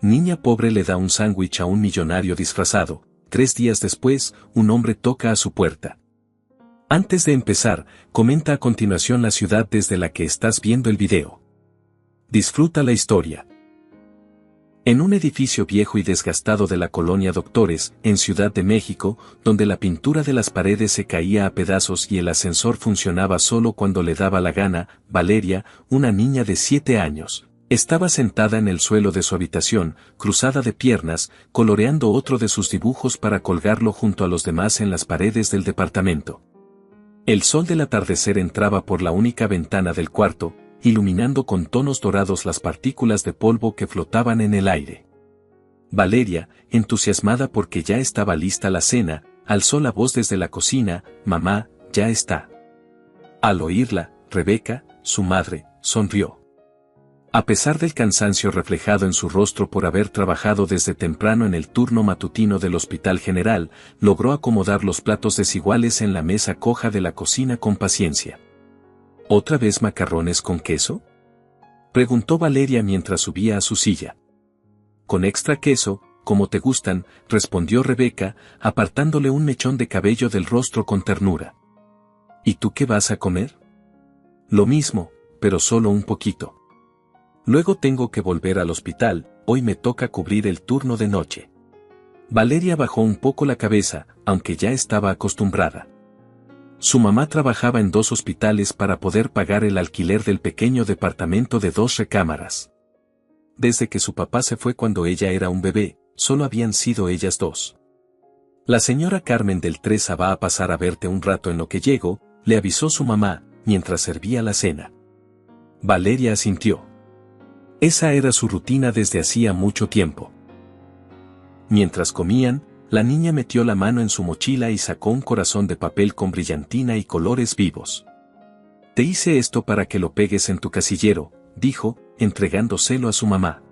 Niña pobre le da un sándwich a un millonario disfrazado. 3 días después, un hombre toca a su puerta. Antes de empezar, comenta a continuación la ciudad desde la que estás viendo el video. Disfruta la historia. En un edificio viejo y desgastado de la colonia Doctores, en Ciudad de México, donde la pintura de las paredes se caía a pedazos y el ascensor funcionaba solo cuando le daba la gana, Valeria, una niña de 7 años, estaba sentada en el suelo de su habitación, cruzada de piernas, coloreando otro de sus dibujos para colgarlo junto a los demás en las paredes del departamento. El sol del atardecer entraba por la única ventana del cuarto, iluminando con tonos dorados las partículas de polvo que flotaban en el aire. Valeria, entusiasmada porque ya estaba lista la cena, alzó la voz desde la cocina: «Mamá, ya está». Al oírla, Rebeca, su madre, sonrió. A pesar del cansancio reflejado en su rostro por haber trabajado desde temprano en el turno matutino del Hospital General, logró acomodar los platos desiguales en la mesa coja de la cocina con paciencia. ¿Otra vez macarrones con queso?, preguntó Valeria mientras subía a su silla. Con extra queso, como te gustan, respondió Rebeca, apartándole un mechón de cabello del rostro con ternura. ¿Y tú qué vas a comer? Lo mismo, pero solo un poquito. Luego tengo que volver al hospital, hoy me toca cubrir el turno de noche. Valeria bajó un poco la cabeza, aunque ya estaba acostumbrada. Su mamá trabajaba en 2 hospitales para poder pagar el alquiler del pequeño departamento de 2 recámaras. Desde que su papá se fue cuando ella era un bebé, solo habían sido ellas 2. La señora Carmen del Treza va a pasar a verte un rato en lo que llego, le avisó su mamá, mientras servía la cena. Valeria asintió. Esa era su rutina desde hacía mucho tiempo. Mientras comían, la niña metió la mano en su mochila y sacó un corazón de papel con brillantina y colores vivos. Te hice esto para que lo pegues en tu casillero, dijo, entregándoselo a su mamá.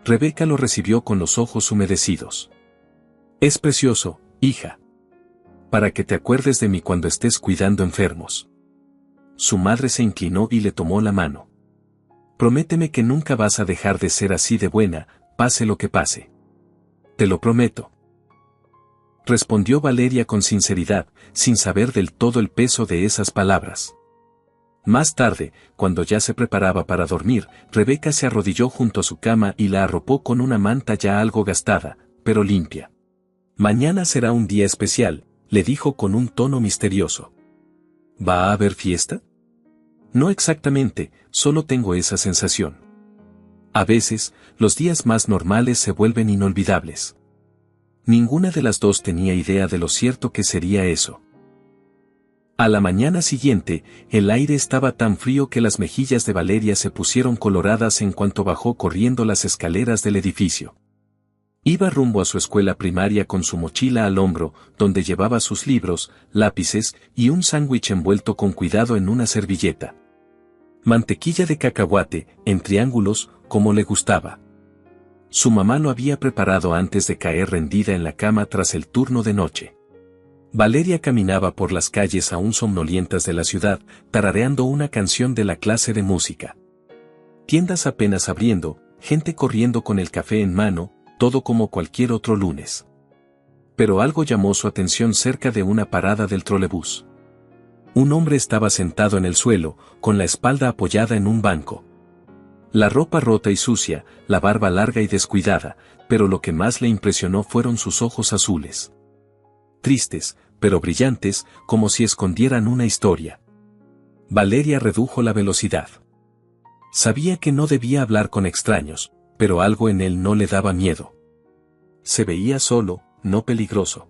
Rebeca lo recibió con los ojos humedecidos. Es precioso, hija. Para que te acuerdes de mí cuando estés cuidando enfermos. Su madre se inclinó y le tomó la mano. Prométeme que nunca vas a dejar de ser así de buena, pase lo que pase. Te lo prometo. Respondió Valeria con sinceridad, sin saber del todo el peso de esas palabras. Más tarde, cuando ya se preparaba para dormir, Rebeca se arrodilló junto a su cama y la arropó con una manta ya algo gastada, pero limpia. Mañana será un día especial, le dijo con un tono misterioso. ¿Va a haber fiesta? No exactamente, solo tengo esa sensación. A veces, los días más normales se vuelven inolvidables. Ninguna de las 2 tenía idea de lo cierto que sería eso. A la mañana siguiente, el aire estaba tan frío que las mejillas de Valeria se pusieron coloradas en cuanto bajó corriendo las escaleras del edificio. Iba rumbo a su escuela primaria con su mochila al hombro, donde llevaba sus libros, lápices y un sándwich envuelto con cuidado en una servilleta. Mantequilla de cacahuate, en triángulos, como le gustaba. Su mamá lo había preparado antes de caer rendida en la cama tras el turno de noche. Valeria caminaba por las calles aún somnolientas de la ciudad, tarareando una canción de la clase de música. Tiendas apenas abriendo, gente corriendo con el café en mano, todo como cualquier otro lunes. Pero algo llamó su atención cerca de una parada del trolebús. Un hombre estaba sentado en el suelo, con la espalda apoyada en un banco. La ropa rota y sucia, la barba larga y descuidada, pero lo que más le impresionó fueron sus ojos azules. Tristes, pero brillantes, como si escondieran una historia. Valeria redujo la velocidad. Sabía que no debía hablar con extraños, pero algo en él no le daba miedo. Se veía solo, no peligroso.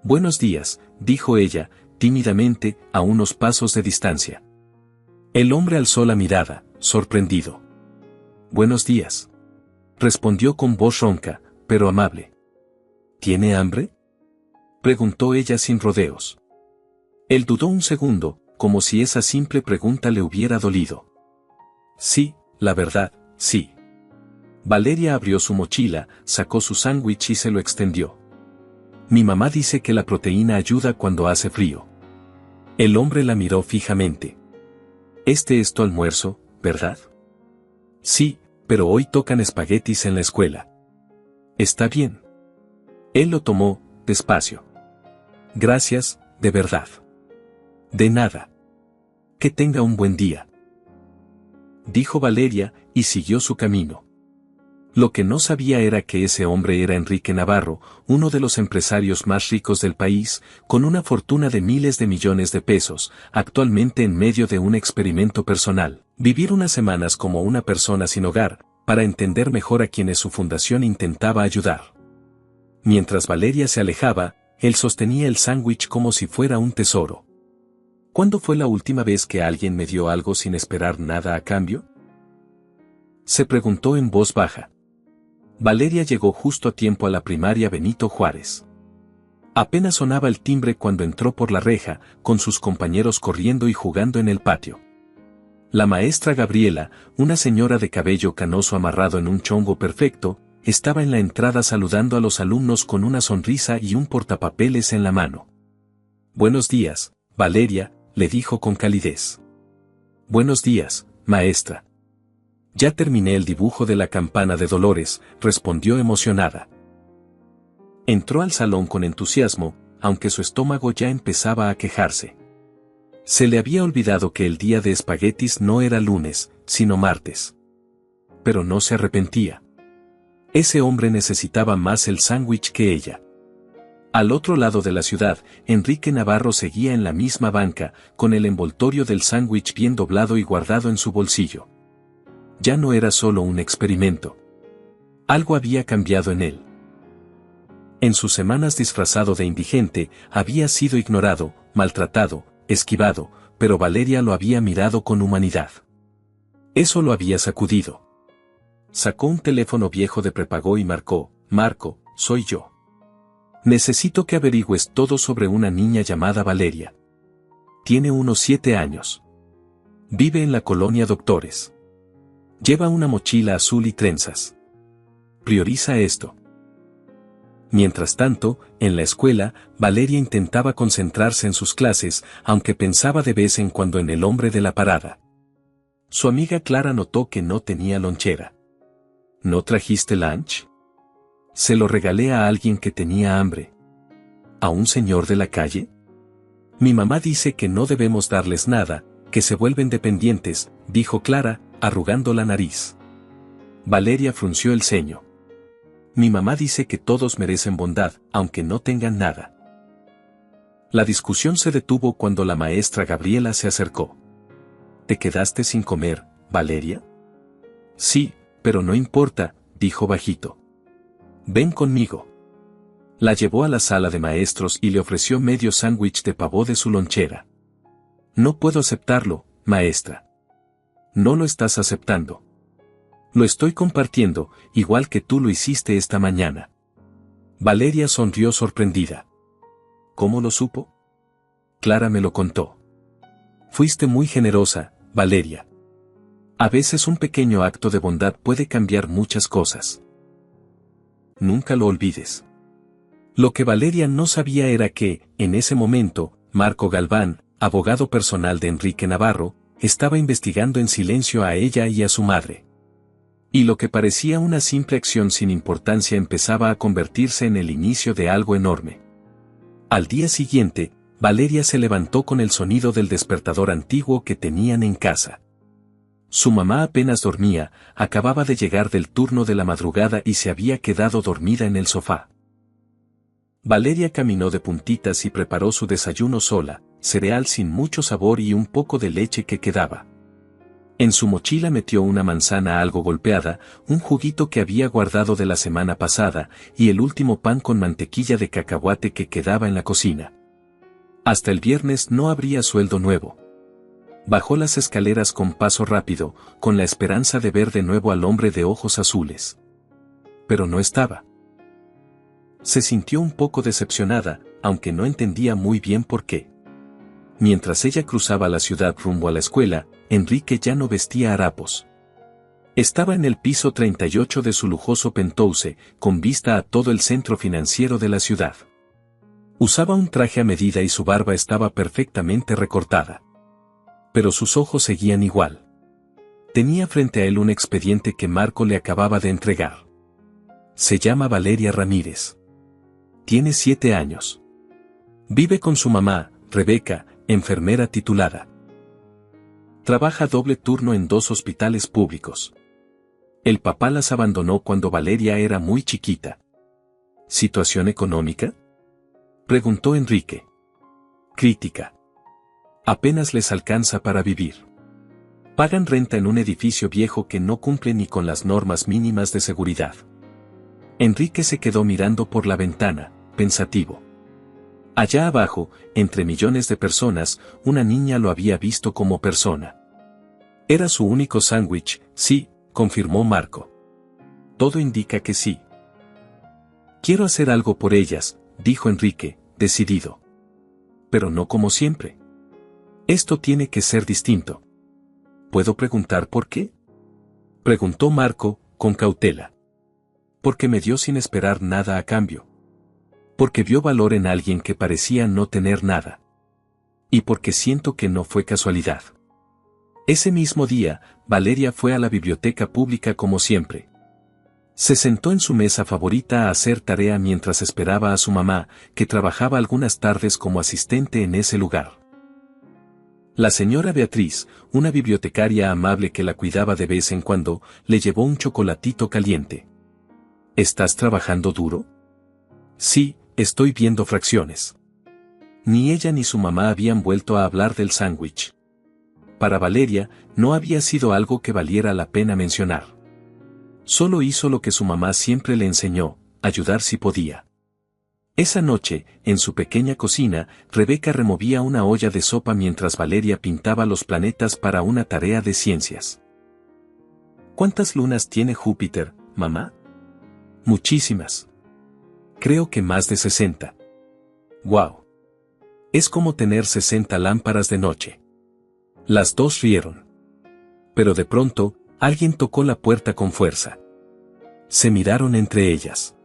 Buenos días, dijo ella, tímidamente, a unos pasos de distancia. El hombre alzó la mirada, sorprendido. Buenos días. Respondió con voz ronca, pero amable. ¿Tiene hambre?, preguntó ella sin rodeos. Él dudó un segundo, como si esa simple pregunta le hubiera dolido. Sí, la verdad, sí. Valeria abrió su mochila, sacó su sándwich y se lo extendió. Mi mamá dice que la proteína ayuda cuando hace frío. El hombre la miró fijamente. Este es tu almuerzo, ¿verdad? Sí, pero hoy tocan espaguetis en la escuela. Está bien. Él lo tomó, despacio. Gracias, de verdad. De nada. Que tenga un buen día, dijo Valeria, y siguió su camino. Lo que no sabía era que ese hombre era Enrique Navarro, uno de los empresarios más ricos del país, con una fortuna de miles de millones de pesos, actualmente en medio de un experimento personal, vivir unas semanas como una persona sin hogar, para entender mejor a quienes su fundación intentaba ayudar. Mientras Valeria se alejaba, él sostenía el sándwich como si fuera un tesoro. ¿Cuándo fue la última vez que alguien me dio algo sin esperar nada a cambio?, se preguntó en voz baja. Valeria llegó justo a tiempo a la primaria Benito Juárez. Apenas sonaba el timbre cuando entró por la reja, con sus compañeros corriendo y jugando en el patio. La maestra Gabriela, una señora de cabello canoso amarrado en un chongo perfecto, estaba en la entrada saludando a los alumnos con una sonrisa y un portapapeles en la mano. «Buenos días, Valeria», le dijo con calidez. «Buenos días, maestra». «Ya terminé el dibujo de la campana de Dolores», respondió emocionada. Entró al salón con entusiasmo, aunque su estómago ya empezaba a quejarse. Se le había olvidado que el día de espaguetis no era lunes, sino martes. Pero no se arrepentía. Ese hombre necesitaba más el sándwich que ella. Al otro lado de la ciudad, Enrique Navarro seguía en la misma banca, con el envoltorio del sándwich bien doblado y guardado en su bolsillo. Ya no era solo un experimento. Algo había cambiado en él. En sus semanas disfrazado de indigente, había sido ignorado, maltratado, esquivado, pero Valeria lo había mirado con humanidad. Eso lo había sacudido. Sacó un teléfono viejo de prepago y marcó: «Marco, soy yo. Necesito que averigües todo sobre una niña llamada Valeria. Tiene unos 7 años. Vive en la colonia Doctores. Lleva una mochila azul y trenzas. Prioriza esto». Mientras tanto, en la escuela, Valeria intentaba concentrarse en sus clases, aunque pensaba de vez en cuando en el hombre de la parada. Su amiga Clara notó que no tenía lonchera. «¿No trajiste lunch?». «Se lo regalé a alguien que tenía hambre». «¿A un señor de la calle?». «Mi mamá dice que no debemos darles nada, que se vuelven dependientes», dijo Clara, arrugando la nariz. Valeria frunció el ceño. «Mi mamá dice que todos merecen bondad, aunque no tengan nada». La discusión se detuvo cuando la maestra Gabriela se acercó. «¿Te quedaste sin comer, Valeria?». «Sí, pero no importa», dijo bajito. «Ven conmigo». La llevó a la sala de maestros y le ofreció medio sándwich de pavó de su lonchera. «No puedo aceptarlo, maestra». «No lo estás aceptando. Lo estoy compartiendo, igual que tú lo hiciste esta mañana». Valeria sonrió sorprendida. «¿Cómo lo supo?». «Clara me lo contó». «Fuiste muy generosa, Valeria. A veces un pequeño acto de bondad puede cambiar muchas cosas. Nunca lo olvides». Lo que Valeria no sabía era que, en ese momento, Marco Galván, abogado personal de Enrique Navarro, estaba investigando en silencio a ella y a su madre. Y lo que parecía una simple acción sin importancia empezaba a convertirse en el inicio de algo enorme. Al día siguiente, Valeria se levantó con el sonido del despertador antiguo que tenían en casa. Su mamá apenas dormía, acababa de llegar del turno de la madrugada y se había quedado dormida en el sofá. Valeria caminó de puntitas y preparó su desayuno sola, cereal sin mucho sabor y un poco de leche que quedaba. En su mochila metió una manzana algo golpeada, un juguito que había guardado de la semana pasada, y el último pan con mantequilla de cacahuate que quedaba en la cocina. Hasta el viernes no habría sueldo nuevo. Bajó las escaleras con paso rápido, con la esperanza de ver de nuevo al hombre de ojos azules. Pero no estaba. Se sintió un poco decepcionada, aunque no entendía muy bien por qué. Mientras ella cruzaba la ciudad rumbo a la escuela, Enrique ya no vestía harapos. Estaba en el piso 38 de su lujoso penthouse, con vista a todo el centro financiero de la ciudad. Usaba un traje a medida y su barba estaba perfectamente recortada. Pero sus ojos seguían igual. Tenía frente a él un expediente que Marco le acababa de entregar. Se llama Valeria Ramírez. Tiene 7 años. Vive con su mamá, Rebeca, enfermera titulada. Trabaja doble turno en 2 hospitales públicos. El papá las abandonó cuando Valeria era muy chiquita. ¿Situación económica?, preguntó Enrique. Crítica. Apenas les alcanza para vivir. Pagan renta en un edificio viejo que no cumple ni con las normas mínimas de seguridad. Enrique se quedó mirando por la ventana, pensativo. Allá abajo, entre millones de personas, una niña lo había visto como persona. Era su único sándwich, sí, confirmó Marco. Todo indica que sí. Quiero hacer algo por ellas, dijo Enrique, decidido. Pero no como siempre. Esto tiene que ser distinto. ¿Puedo preguntar por qué?, preguntó Marco, con cautela. Porque me dio sin esperar nada a cambio. Porque vio valor en alguien que parecía no tener nada. Y porque siento que no fue casualidad. Ese mismo día, Valeria fue a la biblioteca pública como siempre. Se sentó en su mesa favorita a hacer tarea mientras esperaba a su mamá, que trabajaba algunas tardes como asistente en ese lugar. La señora Beatriz, una bibliotecaria amable que la cuidaba de vez en cuando, le llevó un chocolatito caliente. ¿Estás trabajando duro? Sí, estoy viendo fracciones. Ni ella ni su mamá habían vuelto a hablar del sándwich. Para Valeria, no había sido algo que valiera la pena mencionar. Solo hizo lo que su mamá siempre le enseñó, ayudar si podía. Esa noche, en su pequeña cocina, Rebeca removía una olla de sopa mientras Valeria pintaba los planetas para una tarea de ciencias. ¿Cuántas lunas tiene Júpiter, mamá? Muchísimas. Creo que más de 60. ¡Guau! Es como tener 60 lámparas de noche. Las dos rieron. Pero de pronto, alguien tocó la puerta con fuerza. Se miraron entre ellas.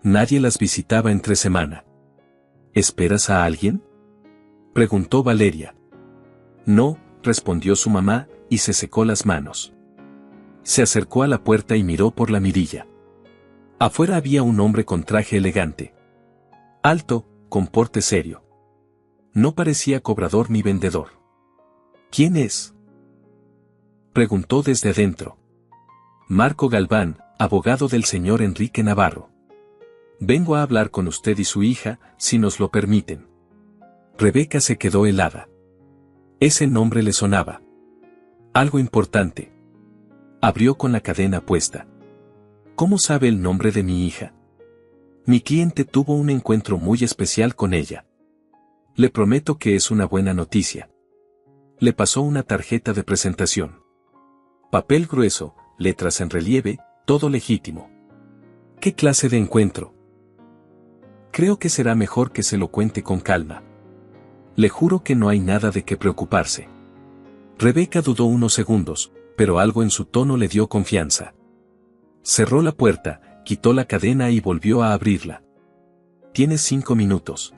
Nadie las visitaba entre semana. ¿Esperas a alguien?, preguntó Valeria. No, respondió su mamá, y se secó las manos. Se acercó a la puerta y miró por la mirilla. Afuera había un hombre con traje elegante. Alto, con porte serio. No parecía cobrador ni vendedor. ¿Quién es?, preguntó desde adentro. Marco Galván, abogado del señor Enrique Navarro. Vengo a hablar con usted y su hija, si nos lo permiten. Rebeca se quedó helada. Ese nombre le sonaba. Algo importante. Abrió con la cadena puesta. ¿Cómo sabe el nombre de mi hija? Mi cliente tuvo un encuentro muy especial con ella. Le prometo que es una buena noticia. Le pasó una tarjeta de presentación. Papel grueso, letras en relieve, todo legítimo. ¿Qué clase de encuentro? Creo que será mejor que se lo cuente con calma. Le juro que no hay nada de qué preocuparse. Rebeca dudó unos segundos, pero algo en su tono le dio confianza. Cerró la puerta, quitó la cadena y volvió a abrirla. Tienes 5 minutos.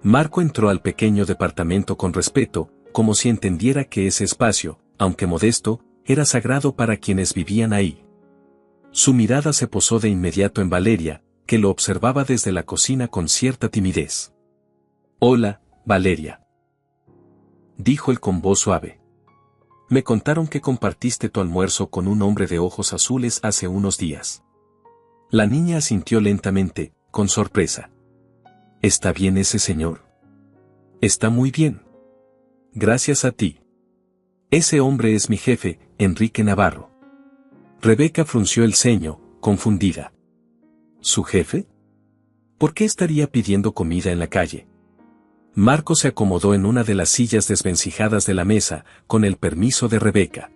Marco entró al pequeño departamento con respeto, como si entendiera que ese espacio, aunque modesto, era sagrado para quienes vivían ahí. Su mirada se posó de inmediato en Valeria, que lo observaba desde la cocina con cierta timidez. Hola, Valeria, dijo él con voz suave. Me contaron que compartiste tu almuerzo con un hombre de ojos azules hace unos días. La niña asintió lentamente, con sorpresa. ¿Está bien ese señor? Está muy bien. Gracias a ti. Ese hombre es mi jefe, Enrique Navarro. Rebeca frunció el ceño, confundida. ¿Su jefe? ¿Por qué estaría pidiendo comida en la calle? Marco se acomodó en una de las sillas desvencijadas de la mesa, con el permiso de Rebeca.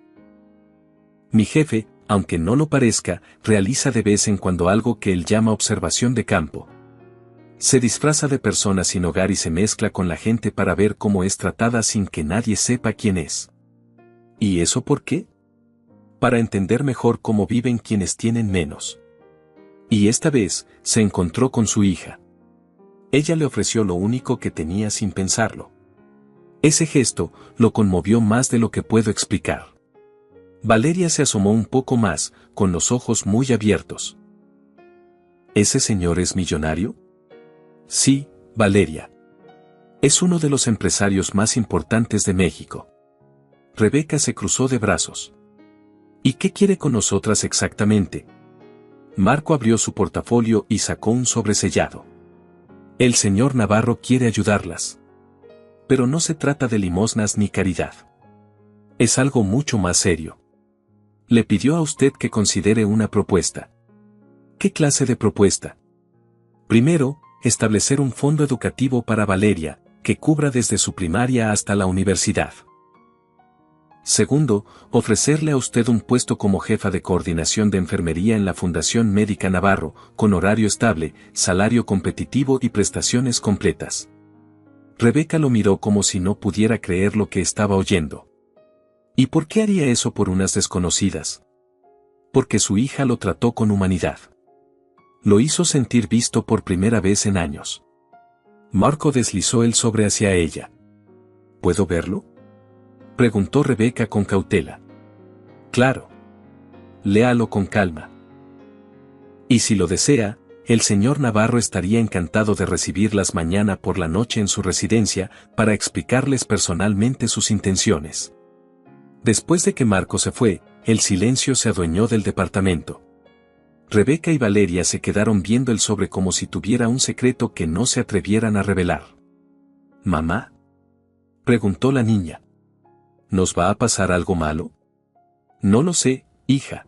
Mi jefe, aunque no lo parezca, realiza de vez en cuando algo que él llama observación de campo. Se disfraza de persona sin hogar y se mezcla con la gente para ver cómo es tratada sin que nadie sepa quién es. ¿Y eso por qué? Para entender mejor cómo viven quienes tienen menos. Y esta vez, se encontró con su hija. Ella le ofreció lo único que tenía sin pensarlo. Ese gesto, lo conmovió más de lo que puedo explicar. Valeria se asomó un poco más, con los ojos muy abiertos. ¿Ese señor es millonario? Sí, Valeria. Es uno de los empresarios más importantes de México. Rebeca se cruzó de brazos. ¿Y qué quiere con nosotras exactamente? Marco abrió su portafolio y sacó un sobresellado. El señor Navarro quiere ayudarlas. Pero no se trata de limosnas ni caridad. Es algo mucho más serio. Le pidió a usted que considere una propuesta. ¿Qué clase de propuesta? Primero, establecer un fondo educativo para Valeria, que cubra desde su primaria hasta la universidad. Segundo, ofrecerle a usted un puesto como jefa de coordinación de enfermería en la Fundación Médica Navarro, con horario estable, salario competitivo y prestaciones completas. Rebeca lo miró como si no pudiera creer lo que estaba oyendo. ¿Y por qué haría eso por unas desconocidas? Porque su hija lo trató con humanidad. Lo hizo sentir visto por primera vez en años. Marco deslizó el sobre hacia ella. ¿Puedo verlo?, preguntó Rebeca con cautela. Claro. Léalo con calma. Y si lo desea, el señor Navarro estaría encantado de recibirlas mañana por la noche en su residencia para explicarles personalmente sus intenciones. Después de que Marco se fue, el silencio se adueñó del departamento. Rebeca y Valeria se quedaron viendo el sobre como si tuviera un secreto que no se atrevieran a revelar. ¿Mamá?, preguntó la niña. ¿Nos va a pasar algo malo? No lo sé, hija.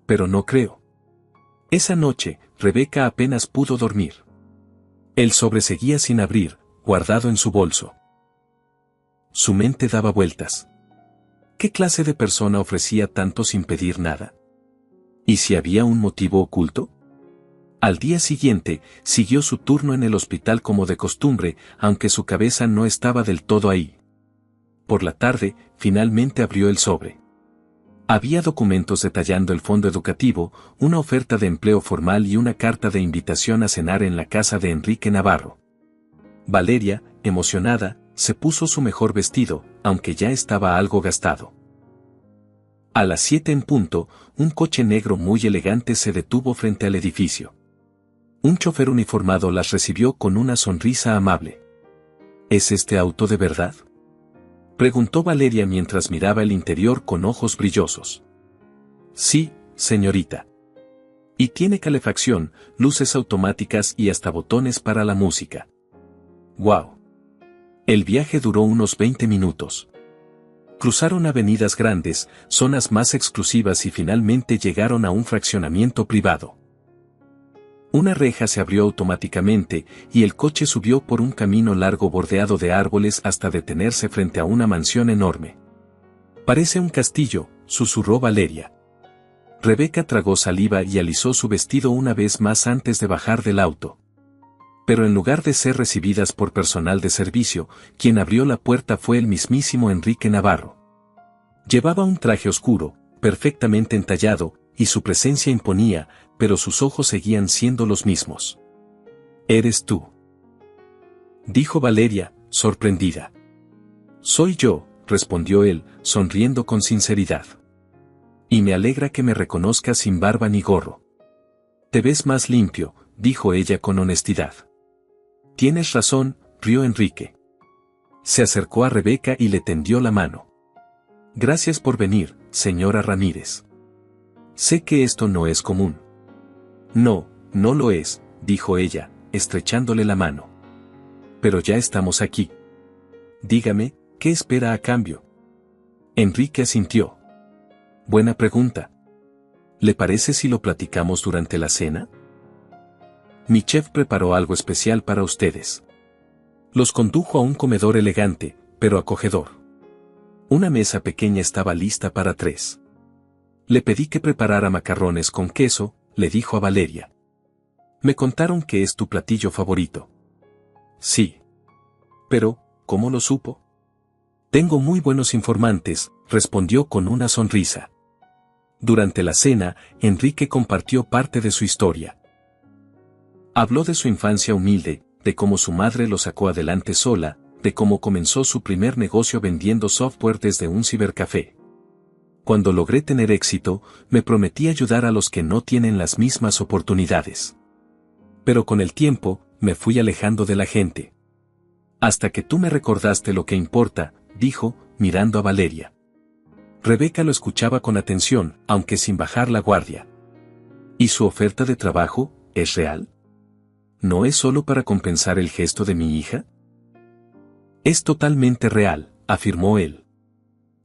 Pero no creo. Esa noche, Rebeca apenas pudo dormir. El sobre seguía sin abrir, guardado en su bolso. Su mente daba vueltas. ¿Qué clase de persona ofrecía tanto sin pedir nada? ¿Y si había un motivo oculto? Al día siguiente, siguió su turno en el hospital como de costumbre, aunque su cabeza no estaba del todo ahí. Por la tarde, finalmente abrió el sobre. Había documentos detallando el fondo educativo, una oferta de empleo formal y una carta de invitación a cenar en la casa de Enrique Navarro. Valeria, emocionada, se puso su mejor vestido, aunque ya estaba algo gastado. A las 7 en punto, un coche negro muy elegante se detuvo frente al edificio. Un chofer uniformado las recibió con una sonrisa amable. ¿Es este auto de verdad?, preguntó Valeria mientras miraba el interior con ojos brillosos. Sí, señorita. Y tiene calefacción, luces automáticas y hasta botones para la música. ¡Guau! El viaje duró unos 20 minutos. Cruzaron avenidas grandes, zonas más exclusivas y finalmente llegaron a un fraccionamiento privado. Una reja se abrió automáticamente y el coche subió por un camino largo bordeado de árboles hasta detenerse frente a una mansión enorme. Parece un castillo, susurró Valeria. Rebeca tragó saliva y alisó su vestido una vez más antes de bajar del auto. Pero en lugar de ser recibidas por personal de servicio, quien abrió la puerta fue el mismísimo Enrique Navarro. Llevaba un traje oscuro, perfectamente entallado, y su presencia imponía, pero sus ojos seguían siendo los mismos. «¿Eres tú?», dijo Valeria, sorprendida. «Soy yo», respondió él, sonriendo con sinceridad. «Y me alegra que me reconozcas sin barba ni gorro». «Te ves más limpio», dijo ella con honestidad. «Tienes razón», rió Enrique. Se acercó a Rebeca y le tendió la mano. «Gracias por venir, señora Ramírez. Sé que esto no es común». «No, no lo es», dijo ella, estrechándole la mano. «Pero ya estamos aquí. Dígame, ¿qué espera a cambio?». Enrique asintió. «Buena pregunta. ¿Le parece si lo platicamos durante la cena? Mi chef preparó algo especial para ustedes». Los condujo a un comedor elegante, pero acogedor. Una mesa pequeña estaba lista para 3. «Le pedí que preparara macarrones con queso», le dijo a Valeria. «Me contaron que es tu platillo favorito». «Sí». «Pero, ¿cómo lo supo?». «Tengo muy buenos informantes», respondió con una sonrisa. Durante la cena, Enrique compartió parte de su historia. Habló de su infancia humilde, de cómo su madre lo sacó adelante sola, de cómo comenzó su primer negocio vendiendo software desde un cibercafé. Cuando logré tener éxito, me prometí ayudar a los que no tienen las mismas oportunidades. Pero con el tiempo, me fui alejando de la gente. Hasta que tú me recordaste lo que importa, dijo, mirando a Valeria. Rebeca lo escuchaba con atención, aunque sin bajar la guardia. ¿Y su oferta de trabajo, es real? ¿No es solo para compensar el gesto de mi hija? Es totalmente real, afirmó él.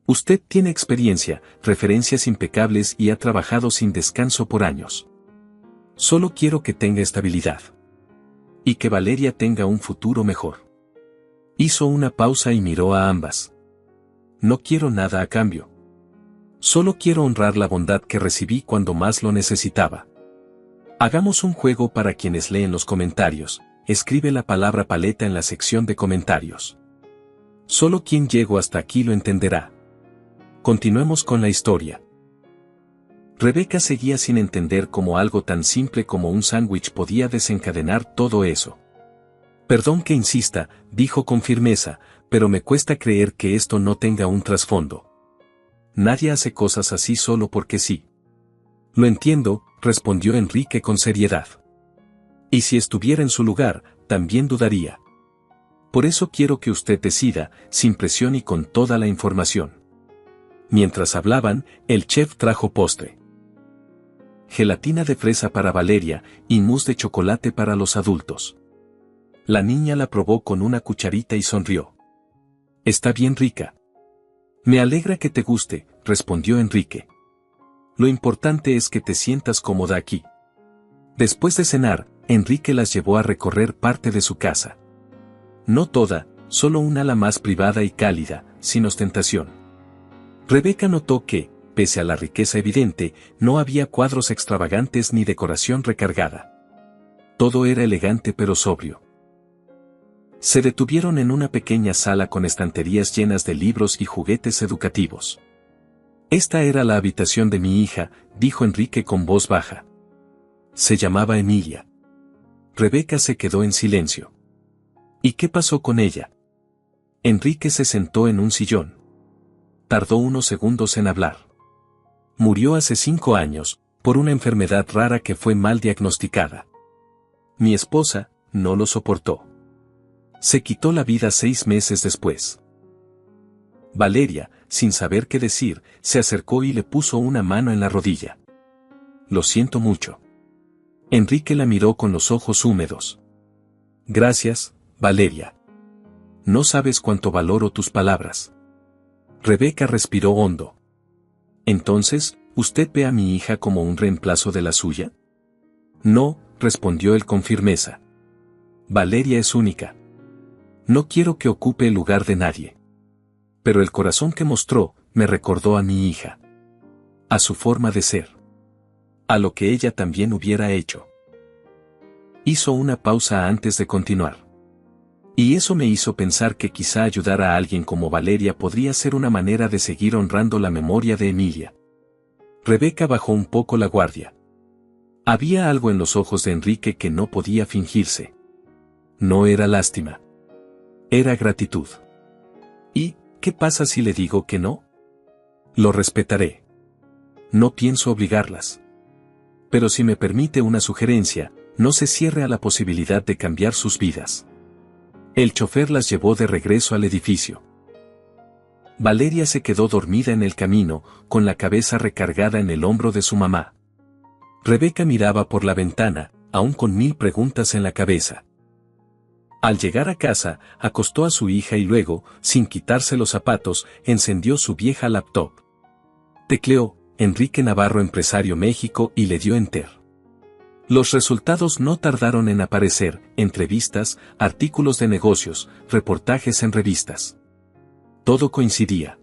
Usted tiene experiencia, referencias impecables y ha trabajado sin descanso por años. Solo quiero que tenga estabilidad. Y que Valeria tenga un futuro mejor. Hizo una pausa y miró a ambas. No quiero nada a cambio. Solo quiero honrar la bondad que recibí cuando más lo necesitaba. Hagamos un juego para quienes leen los comentarios. Escribe la palabra paleta en la sección de comentarios. Solo quien llegó hasta aquí lo entenderá. Continuemos con la historia. Rebeca seguía sin entender cómo algo tan simple como un sándwich podía desencadenar todo eso. Perdón que insista, dijo con firmeza, pero me cuesta creer que esto no tenga un trasfondo. Nadie hace cosas así solo porque sí. Lo entiendo, respondió Enrique con seriedad. Y si estuviera en su lugar, también dudaría. Por eso quiero que usted decida, sin presión y con toda la información. Mientras hablaban, el chef trajo postre. Gelatina de fresa para Valeria y mousse de chocolate para los adultos. La niña la probó con una cucharita y sonrió. Está bien rica. Me alegra que te guste, respondió Enrique. Lo importante es que te sientas cómoda aquí. Después de cenar, Enrique las llevó a recorrer parte de su casa. No toda, solo un ala más privada y cálida, sin ostentación. Rebeca notó que, pese a la riqueza evidente, no había cuadros extravagantes ni decoración recargada. Todo era elegante pero sobrio. Se detuvieron en una pequeña sala con estanterías llenas de libros y juguetes educativos. Esta era la habitación de mi hija, dijo Enrique con voz baja. Se llamaba Emilia. Rebeca se quedó en silencio. ¿Y qué pasó con ella? Enrique se sentó en un sillón. Tardó unos segundos en hablar. Murió hace 5 años, por una enfermedad rara que fue mal diagnosticada. Mi esposa, no lo soportó. Se quitó la vida 6 meses después. Valeria, sin saber qué decir, se acercó y le puso una mano en la rodilla. Lo siento mucho. Enrique la miró con los ojos húmedos. Gracias, Valeria. No sabes cuánto valoro tus palabras. Rebeca respiró hondo. Entonces, ¿usted ve a mi hija como un reemplazo de la suya? No, respondió él con firmeza. Valeria es única. No quiero que ocupe el lugar de nadie. Pero el corazón que mostró, me recordó a mi hija. A su forma de ser. A lo que ella también hubiera hecho. Hizo una pausa antes de continuar. Y eso me hizo pensar que quizá ayudar a alguien como Valeria podría ser una manera de seguir honrando la memoria de Emilia. Rebeca bajó un poco la guardia. Había algo en los ojos de Enrique que no podía fingirse. No era lástima. Era gratitud. ¿Y qué pasa si le digo que no? Lo respetaré. No pienso obligarlas. Pero si me permite una sugerencia, no se cierre a la posibilidad de cambiar sus vidas. El chofer las llevó de regreso al edificio. Valeria se quedó dormida en el camino, con la cabeza recargada en el hombro de su mamá. Rebeca miraba por la ventana, aún con 1000 preguntas en la cabeza. Al llegar a casa, acostó a su hija y luego, sin quitarse los zapatos, encendió su vieja laptop. Tecleó, Enrique Navarro Empresario México y le dio Enter. Los resultados no tardaron en aparecer, entrevistas, artículos de negocios, reportajes en revistas. Todo coincidía.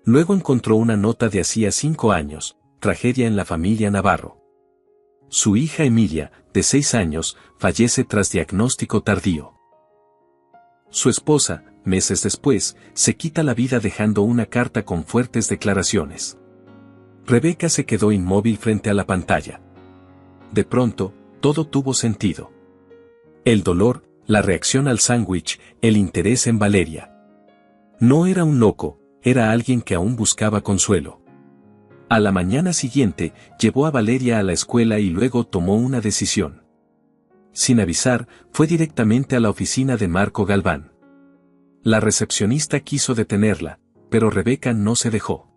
Luego encontró una nota de hacía 5 años, tragedia en la familia Navarro. Su hija Emilia, de 6 años, fallece tras diagnóstico tardío. Su esposa, meses después, se quita la vida dejando una carta con fuertes declaraciones. Rebeca se quedó inmóvil frente a la pantalla. De pronto, todo tuvo sentido. El dolor, la reacción al sándwich, el interés en Valeria. No era un loco, era alguien que aún buscaba consuelo. A la mañana siguiente, llevó a Valeria a la escuela y luego tomó una decisión. Sin avisar, fue directamente a la oficina de Marco Galván. La recepcionista quiso detenerla, pero Rebeca no se dejó.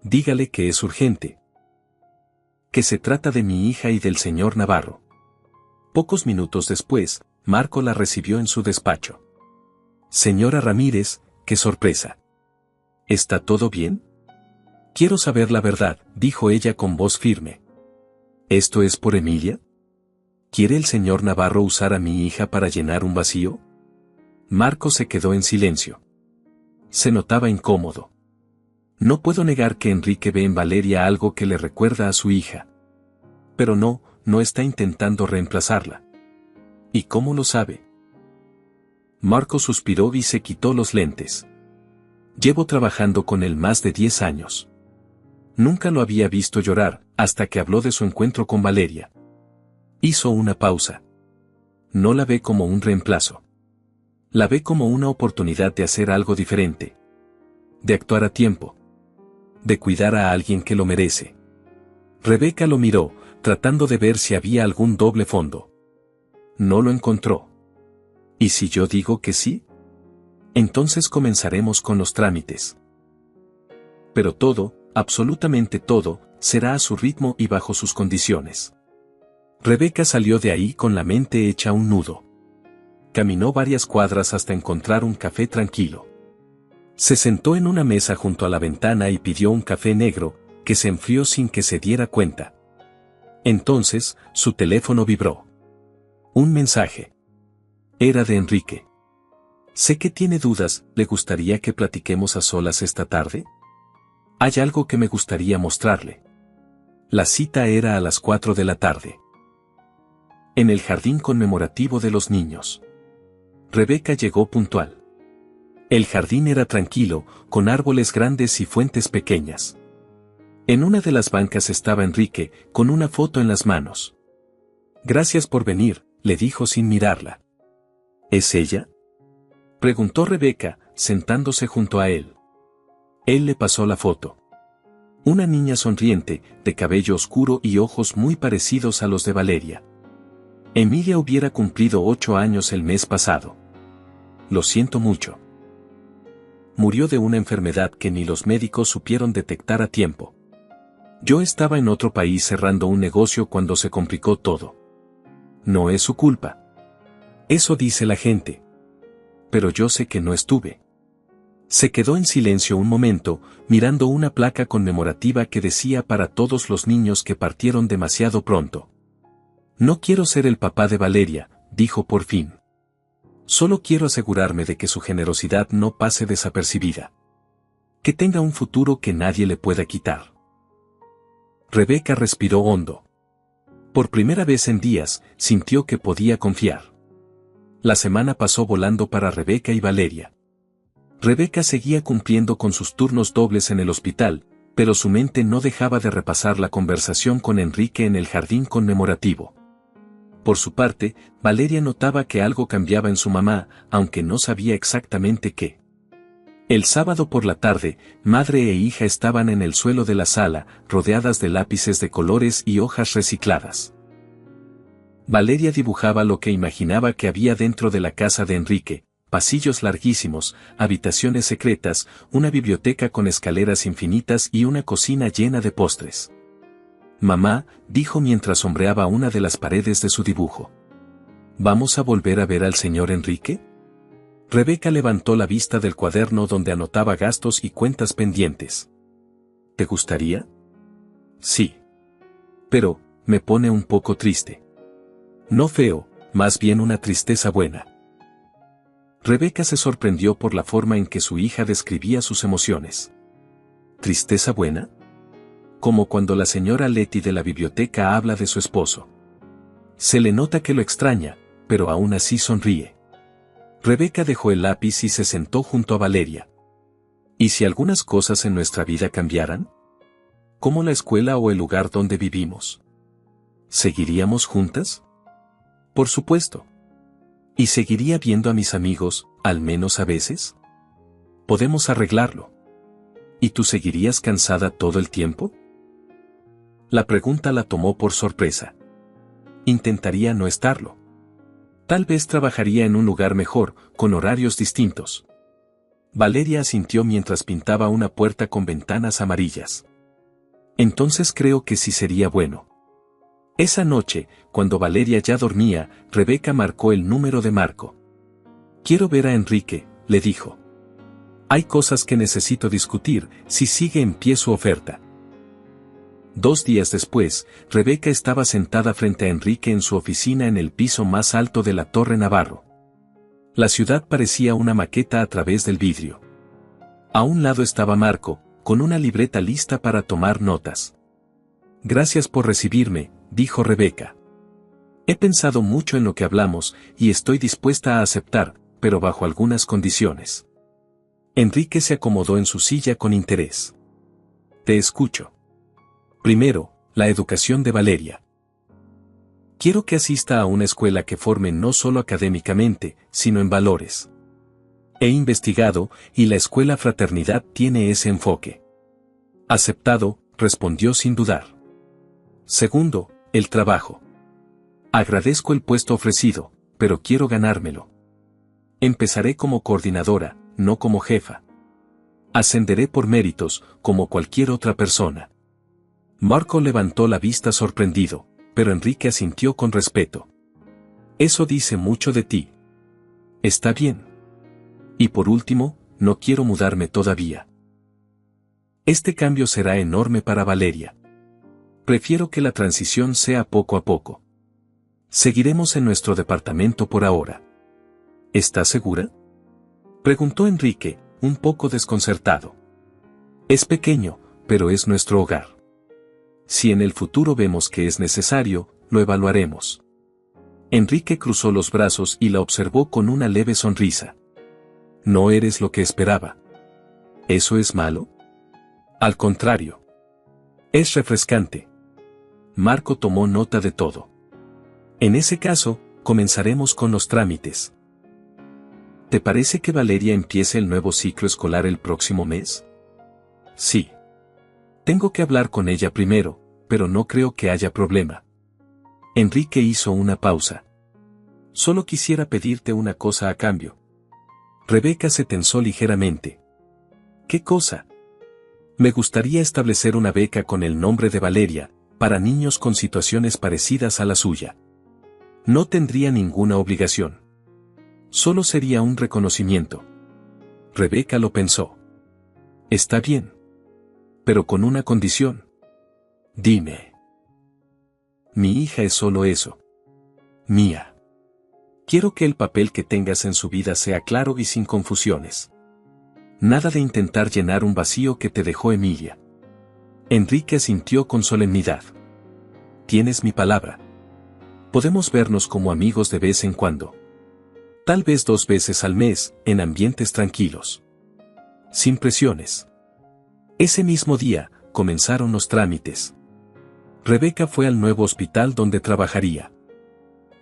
Dígale que es urgente. Que se trata de mi hija y del señor Navarro. Pocos minutos después, Marco la recibió en su despacho. Señora Ramírez, qué sorpresa. ¿Está todo bien? Quiero saber la verdad, dijo ella con voz firme. ¿Esto es por Emilia? ¿Quiere el señor Navarro usar a mi hija para llenar un vacío? Marco se quedó en silencio. Se notaba incómodo. No puedo negar que Enrique ve en Valeria algo que le recuerda a su hija. Pero no está intentando reemplazarla. ¿Y cómo lo sabe? Marco suspiró y se quitó los lentes. Llevo trabajando con él más de 10 años. Nunca lo había visto llorar, hasta que habló de su encuentro con Valeria. Hizo una pausa. No la ve como un reemplazo. La ve como una oportunidad de hacer algo diferente. De actuar a tiempo. De cuidar a alguien que lo merece. Rebeca lo miró, tratando de ver si había algún doble fondo. No lo encontró. ¿Y si yo digo que sí? Entonces comenzaremos con los trámites. Pero todo, absolutamente todo, será a su ritmo y bajo sus condiciones. Rebeca salió de ahí con la mente hecha un nudo. Caminó varias cuadras hasta encontrar un café tranquilo. Se sentó en una mesa junto a la ventana y pidió un café negro, que se enfrió sin que se diera cuenta. Entonces, su teléfono vibró. Un mensaje. Era de Enrique. Sé que tiene dudas, ¿le gustaría que platiquemos a solas esta tarde? Hay algo que me gustaría mostrarle. La cita era a las 4 de la tarde. En el jardín conmemorativo de los niños. Rebeca llegó puntual. El jardín era tranquilo, con árboles grandes y fuentes pequeñas. En una de las bancas estaba Enrique, con una foto en las manos. Gracias por venir, le dijo sin mirarla. ¿Es ella? Preguntó Rebeca, sentándose junto a él. Él le pasó la foto. Una niña sonriente, de cabello oscuro y ojos muy parecidos a los de Valeria. Emilia hubiera cumplido 8 años el mes pasado. Lo siento mucho. Murió de una enfermedad que ni los médicos supieron detectar a tiempo. Yo estaba en otro país cerrando un negocio cuando se complicó todo. No es su culpa. Eso dice la gente. Pero yo sé que no estuve. Se quedó en silencio un momento, mirando una placa conmemorativa que decía para todos los niños que partieron demasiado pronto. No quiero ser el papá de Valeria, dijo por fin. Solo quiero asegurarme de que su generosidad no pase desapercibida. Que tenga un futuro que nadie le pueda quitar. Rebeca respiró hondo. Por primera vez en días, sintió que podía confiar. La semana pasó volando para Rebeca y Valeria. Rebeca seguía cumpliendo con sus turnos dobles en el hospital, pero su mente no dejaba de repasar la conversación con Enrique en el jardín conmemorativo. Por su parte, Valeria notaba que algo cambiaba en su mamá, aunque no sabía exactamente qué. El sábado por la tarde, madre e hija estaban en el suelo de la sala, rodeadas de lápices de colores y hojas recicladas. Valeria dibujaba lo que imaginaba que había dentro de la casa de Enrique: pasillos larguísimos, habitaciones secretas, una biblioteca con escaleras infinitas y una cocina llena de postres. Mamá, dijo mientras sombreaba una de las paredes de su dibujo. ¿Vamos a volver a ver al señor Enrique? Rebeca levantó la vista del cuaderno donde anotaba gastos y cuentas pendientes. ¿Te gustaría? Sí. Pero, me pone un poco triste. No feo, más bien una tristeza buena. Rebeca se sorprendió por la forma en que su hija describía sus emociones. ¿Tristeza buena? Como cuando la señora Leti de la biblioteca habla de su esposo. Se le nota que lo extraña, pero aún así sonríe. Rebeca dejó el lápiz y se sentó junto a Valeria. ¿Y si algunas cosas en nuestra vida cambiaran? ¿Como la escuela o el lugar donde vivimos? ¿Seguiríamos juntas? Por supuesto. ¿Y seguiría viendo a mis amigos, al menos a veces? Podemos arreglarlo. ¿Y tú seguirías cansada todo el tiempo? La pregunta la tomó por sorpresa. Intentaría no estarlo. Tal vez trabajaría en un lugar mejor, con horarios distintos. Valeria asintió mientras pintaba una puerta con ventanas amarillas. Entonces creo que sí sería bueno. Esa noche, cuando Valeria ya dormía, Rebeca marcó el número de Marco. Quiero ver a Enrique, le dijo. Hay cosas que necesito discutir, si sigue en pie su oferta. 2 días después, Rebeca estaba sentada frente a Enrique en su oficina en el piso más alto de la Torre Navarro. La ciudad parecía una maqueta a través del vidrio. A un lado estaba Marco, con una libreta lista para tomar notas. Gracias por recibirme, dijo Rebeca. He pensado mucho en lo que hablamos y estoy dispuesta a aceptar, pero bajo algunas condiciones. Enrique se acomodó en su silla con interés. Te escucho. Primero, la educación de Valeria. Quiero que asista a una escuela que forme no solo académicamente, sino en valores. He investigado, y la escuela Fraternidad tiene ese enfoque. Aceptado, respondió sin dudar. Segundo, el trabajo. Agradezco el puesto ofrecido, pero quiero ganármelo. Empezaré como coordinadora, no como jefa. Ascenderé por méritos, como cualquier otra persona. Marco levantó la vista sorprendido, pero Enrique asintió con respeto. Eso dice mucho de ti. Está bien. Y por último, no quiero mudarme todavía. Este cambio será enorme para Valeria. Prefiero que la transición sea poco a poco. Seguiremos en nuestro departamento por ahora. ¿Estás segura? Preguntó Enrique, un poco desconcertado. Es pequeño, pero es nuestro hogar. Si en el futuro vemos que es necesario, lo evaluaremos. Enrique cruzó los brazos y la observó con una leve sonrisa. No eres lo que esperaba. ¿Eso es malo? Al contrario. Es refrescante. Marco tomó nota de todo. En ese caso, comenzaremos con los trámites. ¿Te parece que Valeria empiece el nuevo ciclo escolar el próximo mes? Sí. Tengo que hablar con ella primero, pero no creo que haya problema. Enrique hizo una pausa. Solo quisiera pedirte una cosa a cambio. Rebeca se tensó ligeramente. ¿Qué cosa? Me gustaría establecer una beca con el nombre de Valeria, para niños con situaciones parecidas a la suya. No tendría ninguna obligación. Solo sería un reconocimiento. Rebeca lo pensó. Está bien. Pero con una condición. Dime. Mi hija es solo eso. Mía. Quiero que el papel que tengas en su vida sea claro y sin confusiones. Nada de intentar llenar un vacío que te dejó Emilia. Enrique asintió con solemnidad. Tienes mi palabra. Podemos vernos como amigos de vez en cuando. Tal vez 2 veces al mes, en ambientes tranquilos. Sin presiones. Ese mismo día, comenzaron los trámites. Rebeca fue al nuevo hospital donde trabajaría.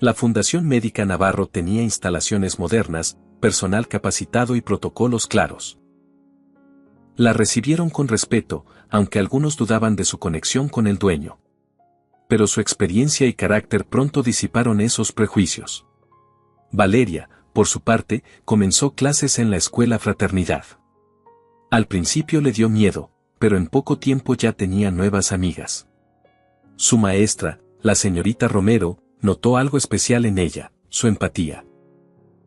La Fundación Médica Navarro tenía instalaciones modernas, personal capacitado y protocolos claros. La recibieron con respeto, aunque algunos dudaban de su conexión con el dueño. Pero su experiencia y carácter pronto disiparon esos prejuicios. Valeria, por su parte, comenzó clases en la escuela Fraternidad. Al principio le dio miedo, pero en poco tiempo ya tenía nuevas amigas. Su maestra, la señorita Romero, notó algo especial en ella, su empatía.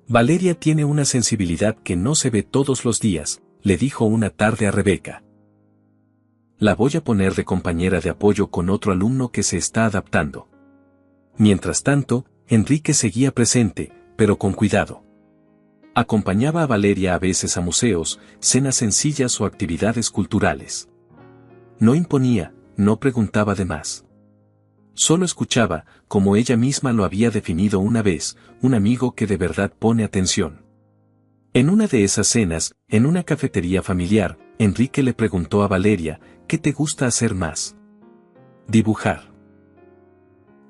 Valeria tiene una sensibilidad que no se ve todos los días, le dijo una tarde a Rebeca. La voy a poner de compañera de apoyo con otro alumno que se está adaptando. Mientras tanto, Enrique seguía presente, pero con cuidado. Acompañaba a Valeria a veces a museos, cenas sencillas o actividades culturales. No imponía, no preguntaba de más. Solo escuchaba, como ella misma lo había definido una vez, un amigo que de verdad pone atención. En una de esas cenas, en una cafetería familiar, Enrique le preguntó a Valeria, ¿qué te gusta hacer más? Dibujar.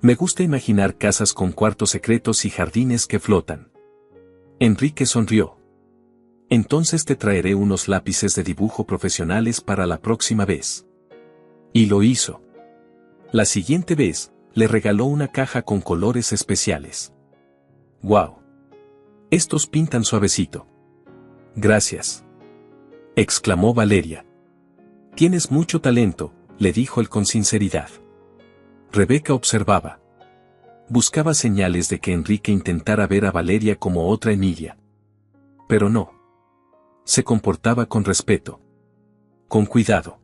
Me gusta imaginar casas con cuartos secretos y jardines que flotan. Enrique sonrió. Entonces te traeré unos lápices de dibujo profesionales para la próxima vez. Y lo hizo. La siguiente vez, le regaló una caja con colores especiales. ¡Guau! Estos pintan suavecito. Gracias, exclamó Valeria. Tienes mucho talento, le dijo él con sinceridad. Rebeca observaba. Buscaba señales de que Enrique intentara ver a Valeria como otra Emilia. Pero no. Se comportaba con respeto. Con cuidado.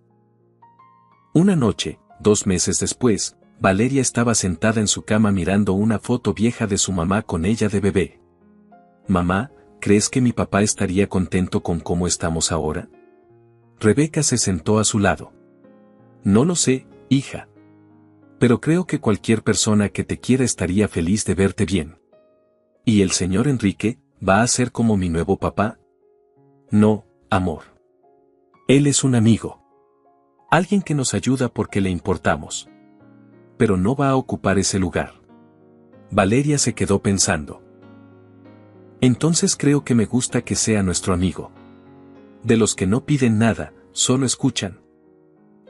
Una noche, 2 meses después, Valeria estaba sentada en su cama mirando una foto vieja de su mamá con ella de bebé. Mamá, ¿crees que mi papá estaría contento con cómo estamos ahora? Rebeca se sentó a su lado. No lo sé, hija. Pero creo que cualquier persona que te quiera estaría feliz de verte bien. ¿Y el señor Enrique va a ser como mi nuevo papá? No, amor. Él es un amigo. Alguien que nos ayuda porque le importamos. Pero no va a ocupar ese lugar. Valeria se quedó pensando. Entonces creo que me gusta que sea nuestro amigo. De los que no piden nada, solo escuchan.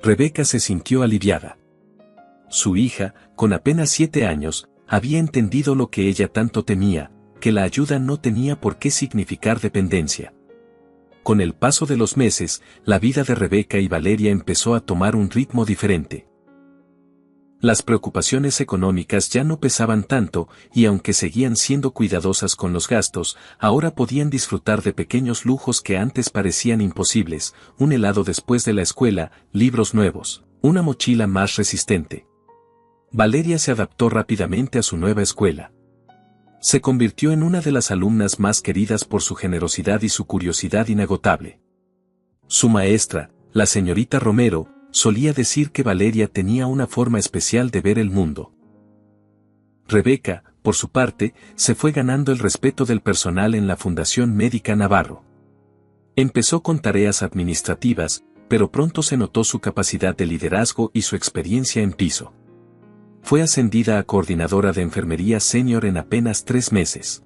Rebeca se sintió aliviada. Su hija, con apenas 7 años, había entendido lo que ella tanto temía, que la ayuda no tenía por qué significar dependencia. Con el paso de los meses, la vida de Rebeca y Valeria empezó a tomar un ritmo diferente. Las preocupaciones económicas ya no pesaban tanto, y aunque seguían siendo cuidadosas con los gastos, ahora podían disfrutar de pequeños lujos que antes parecían imposibles: un helado después de la escuela, libros nuevos, una mochila más resistente. Valeria se adaptó rápidamente a su nueva escuela. Se convirtió en una de las alumnas más queridas por su generosidad y su curiosidad inagotable. Su maestra, la señorita Romero, solía decir que Valeria tenía una forma especial de ver el mundo. Rebeca, por su parte, se fue ganando el respeto del personal en la Fundación Médica Navarro. Empezó con tareas administrativas, pero pronto se notó su capacidad de liderazgo y su experiencia en piso. Fue ascendida a coordinadora de enfermería senior en apenas 3 meses.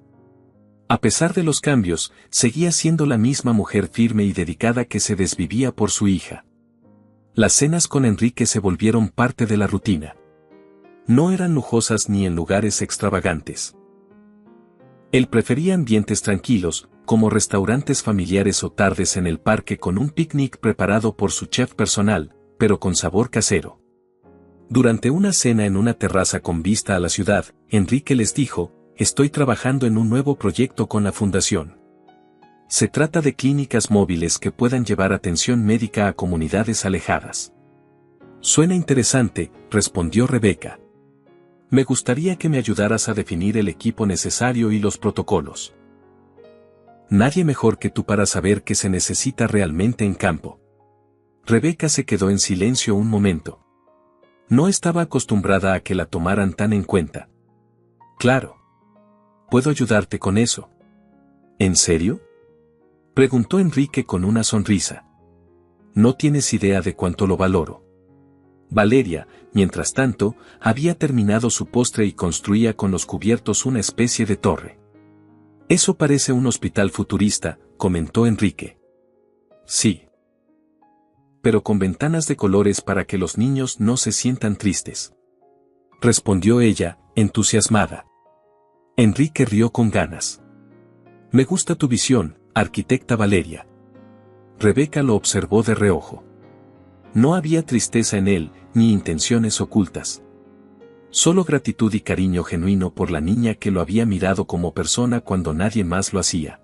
A pesar de los cambios, seguía siendo la misma mujer firme y dedicada que se desvivía por su hija. Las cenas con Enrique se volvieron parte de la rutina. No eran lujosas ni en lugares extravagantes. Él prefería ambientes tranquilos, como restaurantes familiares o tardes en el parque con un picnic preparado por su chef personal, pero con sabor casero. Durante una cena en una terraza con vista a la ciudad, Enrique les dijo: estoy trabajando en un nuevo proyecto con la fundación. Se trata de clínicas móviles que puedan llevar atención médica a comunidades alejadas. Suena interesante, respondió Rebeca. Me gustaría que me ayudaras a definir el equipo necesario y los protocolos. Nadie mejor que tú para saber qué se necesita realmente en campo. Rebeca se quedó en silencio un momento. No estaba acostumbrada a que la tomaran tan en cuenta. Claro. ¿Puedo ayudarte con eso? ¿En serio?, preguntó Enrique con una sonrisa. No tienes idea de cuánto lo valoro. Valeria, mientras tanto, había terminado su postre y construía con los cubiertos una especie de torre. Eso parece un hospital futurista, comentó Enrique. Sí. Pero con ventanas de colores para que los niños no se sientan tristes. Respondió ella, entusiasmada. Enrique rió con ganas. Me gusta tu visión, arquitecta Valeria. Rebeca lo observó de reojo. No había tristeza en él, ni intenciones ocultas. Solo gratitud y cariño genuino por la niña que lo había mirado como persona cuando nadie más lo hacía.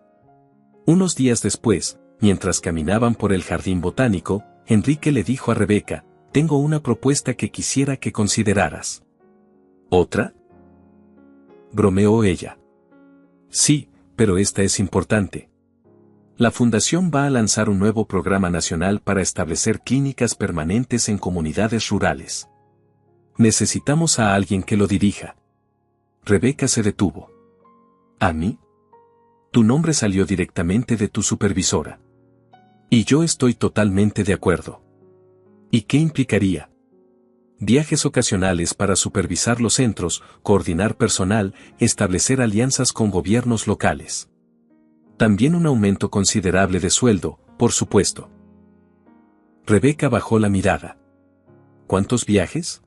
Unos días después, mientras caminaban por el jardín botánico, Enrique le dijo a Rebeca: tengo una propuesta que quisiera que consideraras. ¿Otra?, bromeó ella. Sí, pero esta es importante. La Fundación va a lanzar un nuevo programa nacional para establecer clínicas permanentes en comunidades rurales. Necesitamos a alguien que lo dirija. Rebeca se detuvo. ¿A mí? Tu nombre salió directamente de tu supervisora. Y yo estoy totalmente de acuerdo. ¿Y qué implicaría? Viajes ocasionales para supervisar los centros, coordinar personal, establecer alianzas con gobiernos locales. También un aumento considerable de sueldo, por supuesto. Rebeca bajó la mirada. ¿Cuántos viajes?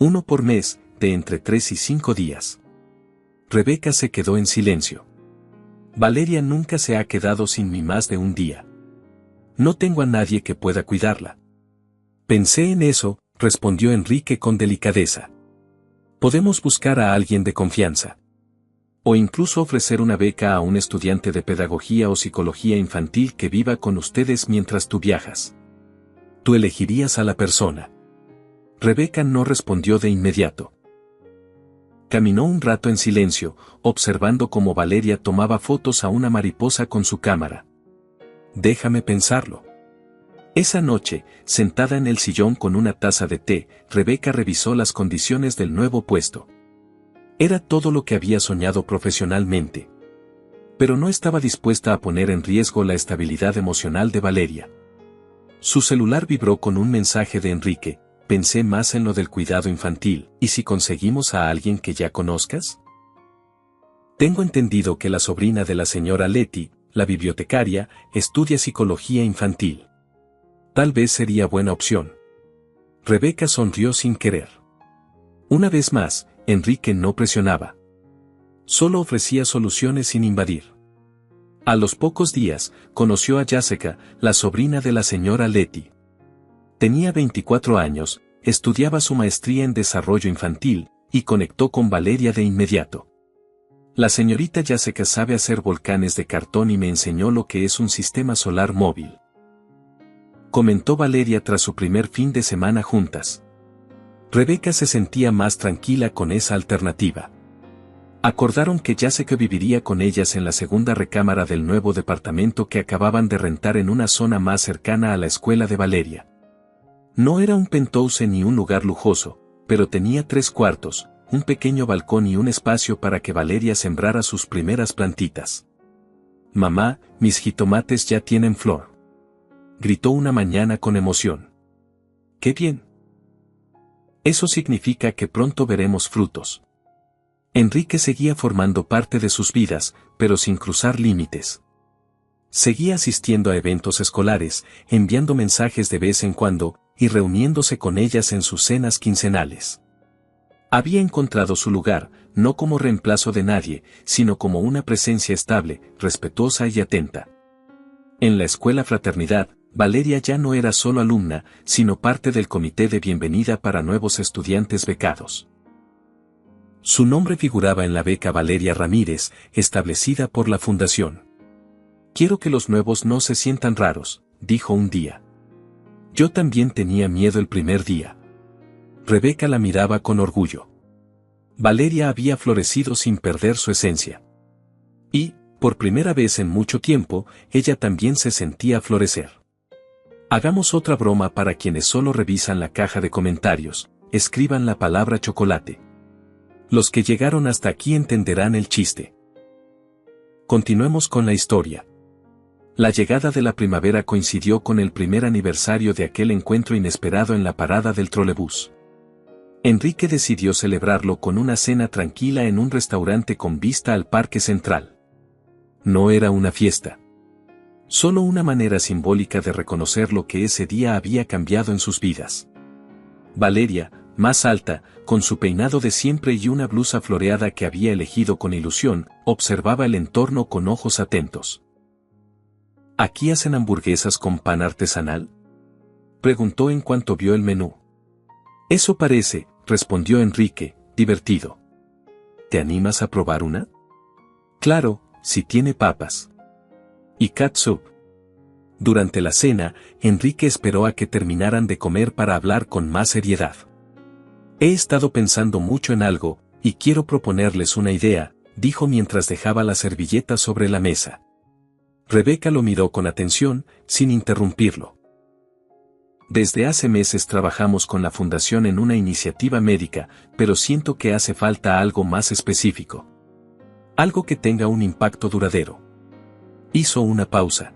Uno por mes, de entre 3 y 5 días. Rebeca se quedó en silencio. Valeria nunca se ha quedado sin mí más de un día. No tengo a nadie que pueda cuidarla. Pensé en eso, respondió Enrique con delicadeza. Podemos buscar a alguien de confianza. O incluso ofrecer una beca a un estudiante de pedagogía o psicología infantil que viva con ustedes mientras tú viajas. Tú elegirías a la persona. Rebeca no respondió de inmediato. Caminó un rato en silencio, observando cómo Valeria tomaba fotos a una mariposa con su cámara. Déjame pensarlo. Esa noche, sentada en el sillón con una taza de té, Rebeca revisó las condiciones del nuevo puesto. Era todo lo que había soñado profesionalmente. Pero no estaba dispuesta a poner en riesgo la estabilidad emocional de Valeria. Su celular vibró con un mensaje de Enrique. Pensé más en lo del cuidado infantil. ¿Y si conseguimos a alguien que ya conozcas? Tengo entendido que la sobrina de la señora Leti, la bibliotecaria, estudia psicología infantil. Tal vez sería buena opción. Rebeca sonrió sin querer. Una vez más, Enrique no presionaba. Solo ofrecía soluciones sin invadir. A los pocos días, conoció a Jessica, la sobrina de la señora Leti. Tenía 24 años, estudiaba su maestría en desarrollo infantil, y conectó con Valeria de inmediato. La señorita Jessica sabe hacer volcanes de cartón y me enseñó lo que es un sistema solar móvil. Comentó Valeria tras su primer fin de semana juntas. Rebeca se sentía más tranquila con esa alternativa. Acordaron que Jessica viviría con ellas en la segunda recámara del nuevo departamento que acababan de rentar en una zona más cercana a la escuela de Valeria. No era un penthouse ni un lugar lujoso, pero tenía 3 cuartos, un pequeño balcón y un espacio para que Valeria sembrara sus primeras plantitas. «Mamá, mis jitomates ya tienen flor», gritó una mañana con emoción. «¡Qué bien! Eso significa que pronto veremos frutos». Enrique seguía formando parte de sus vidas, pero sin cruzar límites. Seguía asistiendo a eventos escolares, enviando mensajes de vez en cuando, y reuniéndose con ellas en sus cenas quincenales. Había encontrado su lugar, no como reemplazo de nadie, sino como una presencia estable, respetuosa y atenta. En la escuela Fraternidad, Valeria ya no era solo alumna, sino parte del comité de bienvenida para nuevos estudiantes becados. Su nombre figuraba en la beca Valeria Ramírez, establecida por la fundación. «Quiero que los nuevos no se sientan raros», dijo un día. Yo también tenía miedo el primer día. Rebeca la miraba con orgullo. Valeria había florecido sin perder su esencia. Y, por primera vez en mucho tiempo, ella también se sentía florecer. Hagamos otra broma para quienes solo revisan la caja de comentarios, escriban la palabra chocolate. Los que llegaron hasta aquí entenderán el chiste. Continuemos con la historia. La llegada de la primavera coincidió con el primer aniversario de aquel encuentro inesperado en la parada del trolebús. Enrique decidió celebrarlo con una cena tranquila en un restaurante con vista al Parque Central. No era una fiesta. Solo una manera simbólica de reconocer lo que ese día había cambiado en sus vidas. Valeria, más alta, con su peinado de siempre y una blusa floreada que había elegido con ilusión, observaba el entorno con ojos atentos. ¿Aquí hacen hamburguesas con pan artesanal?, preguntó en cuanto vio el menú. Eso parece, respondió Enrique, divertido. ¿Te animas a probar una? Claro, si tiene papas. ¿Y catsup? Durante la cena, Enrique esperó a que terminaran de comer para hablar con más seriedad. He estado pensando mucho en algo, y quiero proponerles una idea, dijo mientras dejaba la servilleta sobre la mesa. Rebeca lo miró con atención, sin interrumpirlo. Desde hace meses trabajamos con la fundación en una iniciativa médica, pero siento que hace falta algo más específico. Algo que tenga un impacto duradero. Hizo una pausa.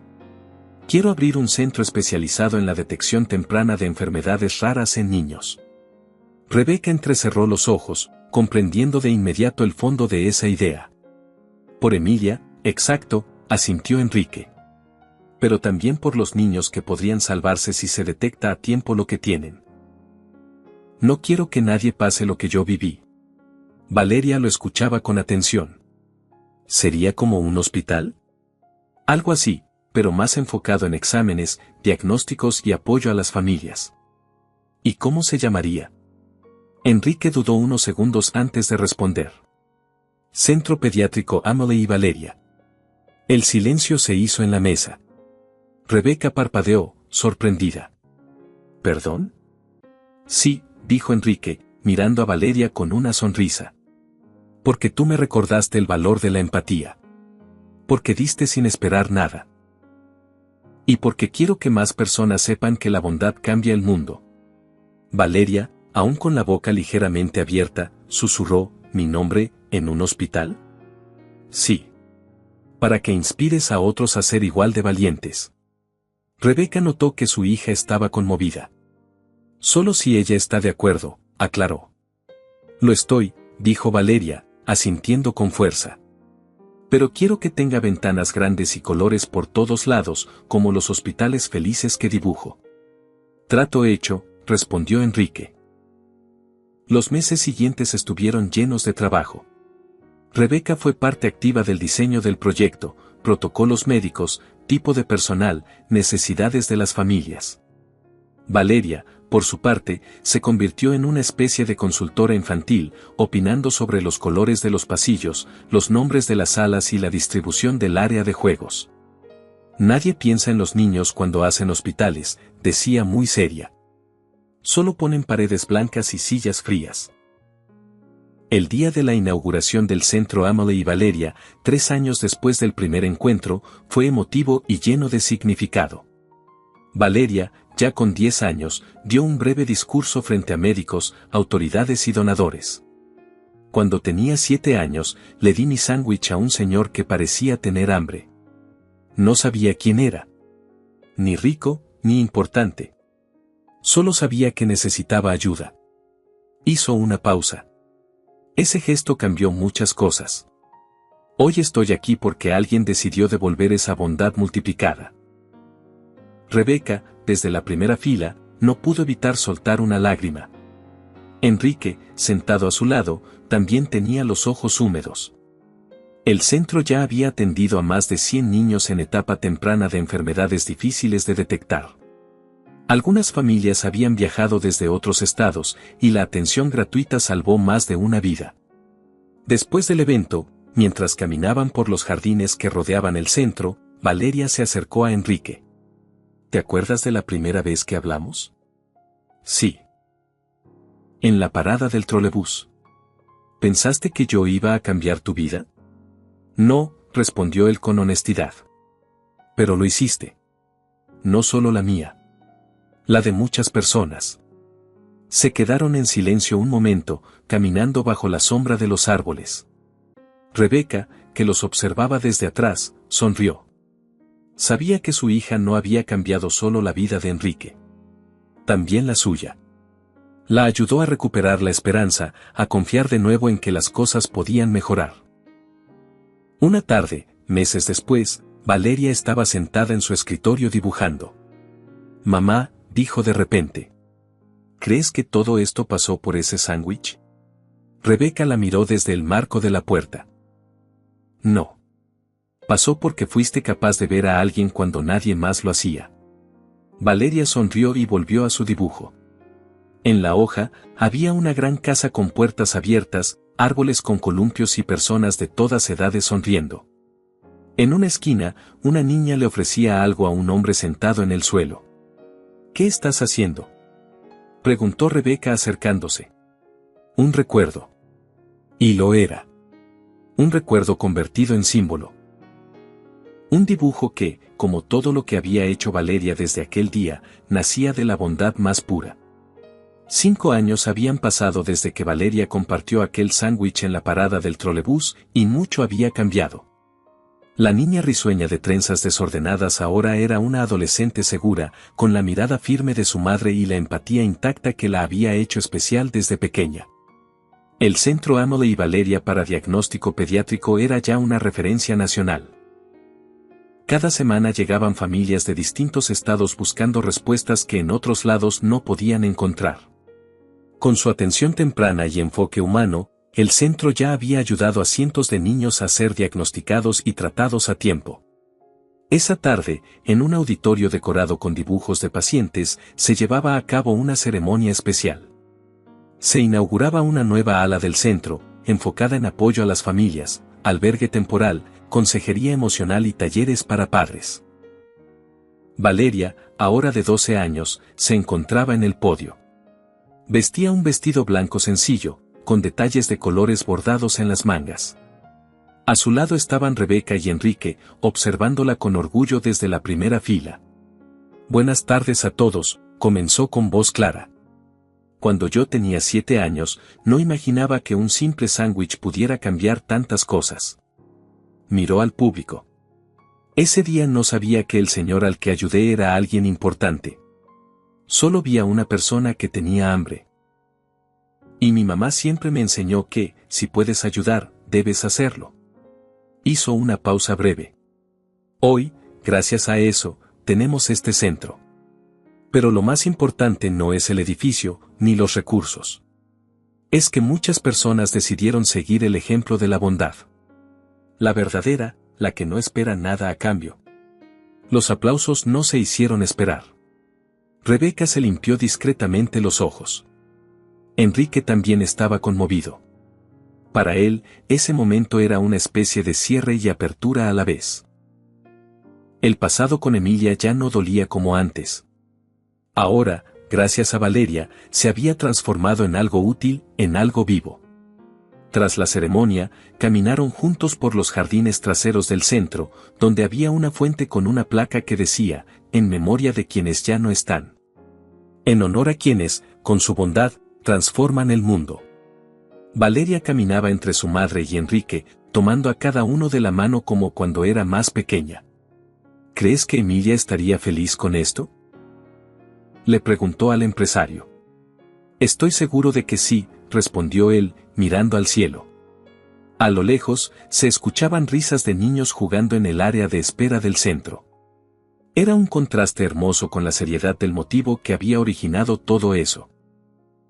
Quiero abrir un centro especializado en la detección temprana de enfermedades raras en niños. Rebeca entrecerró los ojos, comprendiendo de inmediato el fondo de esa idea. Por Emilia, exacto, asintió Enrique. Pero también por los niños que podrían salvarse si se detecta a tiempo lo que tienen. No quiero que nadie pase lo que yo viví. Valeria lo escuchaba con atención. ¿Sería como un hospital? Algo así, pero más enfocado en exámenes, diagnósticos y apoyo a las familias. ¿Y cómo se llamaría? Enrique dudó unos segundos antes de responder. Centro Pediátrico Amelie y Valeria. El silencio se hizo en la mesa. Rebeca parpadeó, sorprendida. ¿Perdón? Sí, dijo Enrique, mirando a Valeria con una sonrisa. Porque tú me recordaste el valor de la empatía. Porque diste sin esperar nada. Y porque quiero que más personas sepan que la bondad cambia el mundo. Valeria, aún con la boca ligeramente abierta, susurró, ¿mi nombre, en un hospital? Sí. Para que inspires a otros a ser igual de valientes. Rebeca notó que su hija estaba conmovida. Solo si ella está de acuerdo, aclaró. Lo estoy, dijo Valeria, asintiendo con fuerza. Pero quiero que tenga ventanas grandes y colores por todos lados, como los hospitales felices que dibujo. Trato hecho, respondió Enrique. Los meses siguientes estuvieron llenos de trabajo. Rebeca fue parte activa del diseño del proyecto, protocolos médicos, tipo de personal, necesidades de las familias. Valeria, por su parte, se convirtió en una especie de consultora infantil, opinando sobre los colores de los pasillos, los nombres de las salas y la distribución del área de juegos. Nadie piensa en los niños cuando hacen hospitales, decía muy seria. Solo ponen paredes blancas y sillas frías. El día de la inauguración del Centro Amelie y Valeria, 3 años después del primer encuentro, fue emotivo y lleno de significado. Valeria, ya con 10 años, dio un breve discurso frente a médicos, autoridades y donadores. Cuando tenía 7 años, le di mi sándwich a un señor que parecía tener hambre. No sabía quién era. Ni rico, ni importante. Solo sabía que necesitaba ayuda. Hizo una pausa. Ese gesto cambió muchas cosas. Hoy estoy aquí porque alguien decidió devolver esa bondad multiplicada. Rebeca, desde la primera fila, no pudo evitar soltar una lágrima. Enrique, sentado a su lado, también tenía los ojos húmedos. El centro ya había atendido a más de 100 niños en etapa temprana de enfermedades difíciles de detectar. Algunas familias habían viajado desde otros estados, y la atención gratuita salvó más de una vida. Después del evento, mientras caminaban por los jardines que rodeaban el centro, Valeria se acercó a Enrique. ¿Te acuerdas de la primera vez que hablamos? Sí. En la parada del trolebús. ¿Pensaste que yo iba a cambiar tu vida? No, respondió él con honestidad. Pero lo hiciste. No solo la mía. La de muchas personas. Se quedaron en silencio un momento, caminando bajo la sombra de los árboles. Rebeca, que los observaba desde atrás, sonrió. Sabía que su hija no había cambiado solo la vida de Enrique. También la suya. La ayudó a recuperar la esperanza, a confiar de nuevo en que las cosas podían mejorar. Una tarde, meses después, Valeria estaba sentada en su escritorio dibujando. Mamá, dijo de repente. ¿Crees que todo esto pasó por ese sándwich? Rebeca la miró desde el marco de la puerta. No. Pasó porque fuiste capaz de ver a alguien cuando nadie más lo hacía. Valeria sonrió y volvió a su dibujo. En la hoja, había una gran casa con puertas abiertas, árboles con columpios y personas de todas edades sonriendo. En una esquina, una niña le ofrecía algo a un hombre sentado en el suelo. ¿Qué estás haciendo?, preguntó Rebeca acercándose. Un recuerdo. Y lo era. Un recuerdo convertido en símbolo. Un dibujo que, como todo lo que había hecho Valeria desde aquel día, nacía de la bondad más pura. 5 años habían pasado desde que Valeria compartió aquel sándwich en la parada del trolebús, y mucho había cambiado. La niña risueña de trenzas desordenadas ahora era una adolescente segura, con la mirada firme de su madre y la empatía intacta que la había hecho especial desde pequeña. El Centro Amelie y Valeria para Diagnóstico Pediátrico era ya una referencia nacional. Cada semana llegaban familias de distintos estados buscando respuestas que en otros lados no podían encontrar. Con su atención temprana y enfoque humano, el centro ya había ayudado a cientos de niños a ser diagnosticados y tratados a tiempo. Esa tarde, en un auditorio decorado con dibujos de pacientes, se llevaba a cabo una ceremonia especial. Se inauguraba una nueva ala del centro, enfocada en apoyo a las familias, albergue temporal, consejería emocional y talleres para padres. Valeria, ahora de 12 años, se encontraba en el podio. Vestía un vestido blanco sencillo, con detalles de colores bordados en las mangas. A su lado estaban Rebeca y Enrique, observándola con orgullo desde la primera fila. Buenas tardes a todos, comenzó con voz clara. Cuando yo tenía 7 años, no imaginaba que un simple sándwich pudiera cambiar tantas cosas. Miró al público. Ese día no sabía que el señor al que ayudé era alguien importante. Solo vi a una persona que tenía hambre. Y mi mamá siempre me enseñó que, si puedes ayudar, debes hacerlo. Hizo una pausa breve. Hoy, gracias a eso, tenemos este centro. Pero lo más importante no es el edificio, ni los recursos. Es que muchas personas decidieron seguir el ejemplo de la bondad. La verdadera, la que no espera nada a cambio. Los aplausos no se hicieron esperar. Rebeca se limpió discretamente los ojos. Enrique también estaba conmovido. Para él, ese momento era una especie de cierre y apertura a la vez. El pasado con Emilia ya no dolía como antes. Ahora, gracias a Valeria, se había transformado en algo útil, en algo vivo. Tras la ceremonia, caminaron juntos por los jardines traseros del centro, donde había una fuente con una placa que decía, en memoria de quienes ya no están. En honor a quienes, con su bondad, transforman el mundo. Valeria caminaba entre su madre y Enrique, tomando a cada uno de la mano como cuando era más pequeña. ¿Crees que Emilia estaría feliz con esto?, le preguntó al empresario. Estoy seguro de que sí, respondió él, mirando al cielo. A lo lejos, se escuchaban risas de niños jugando en el área de espera del centro. Era un contraste hermoso con la seriedad del motivo que había originado todo eso.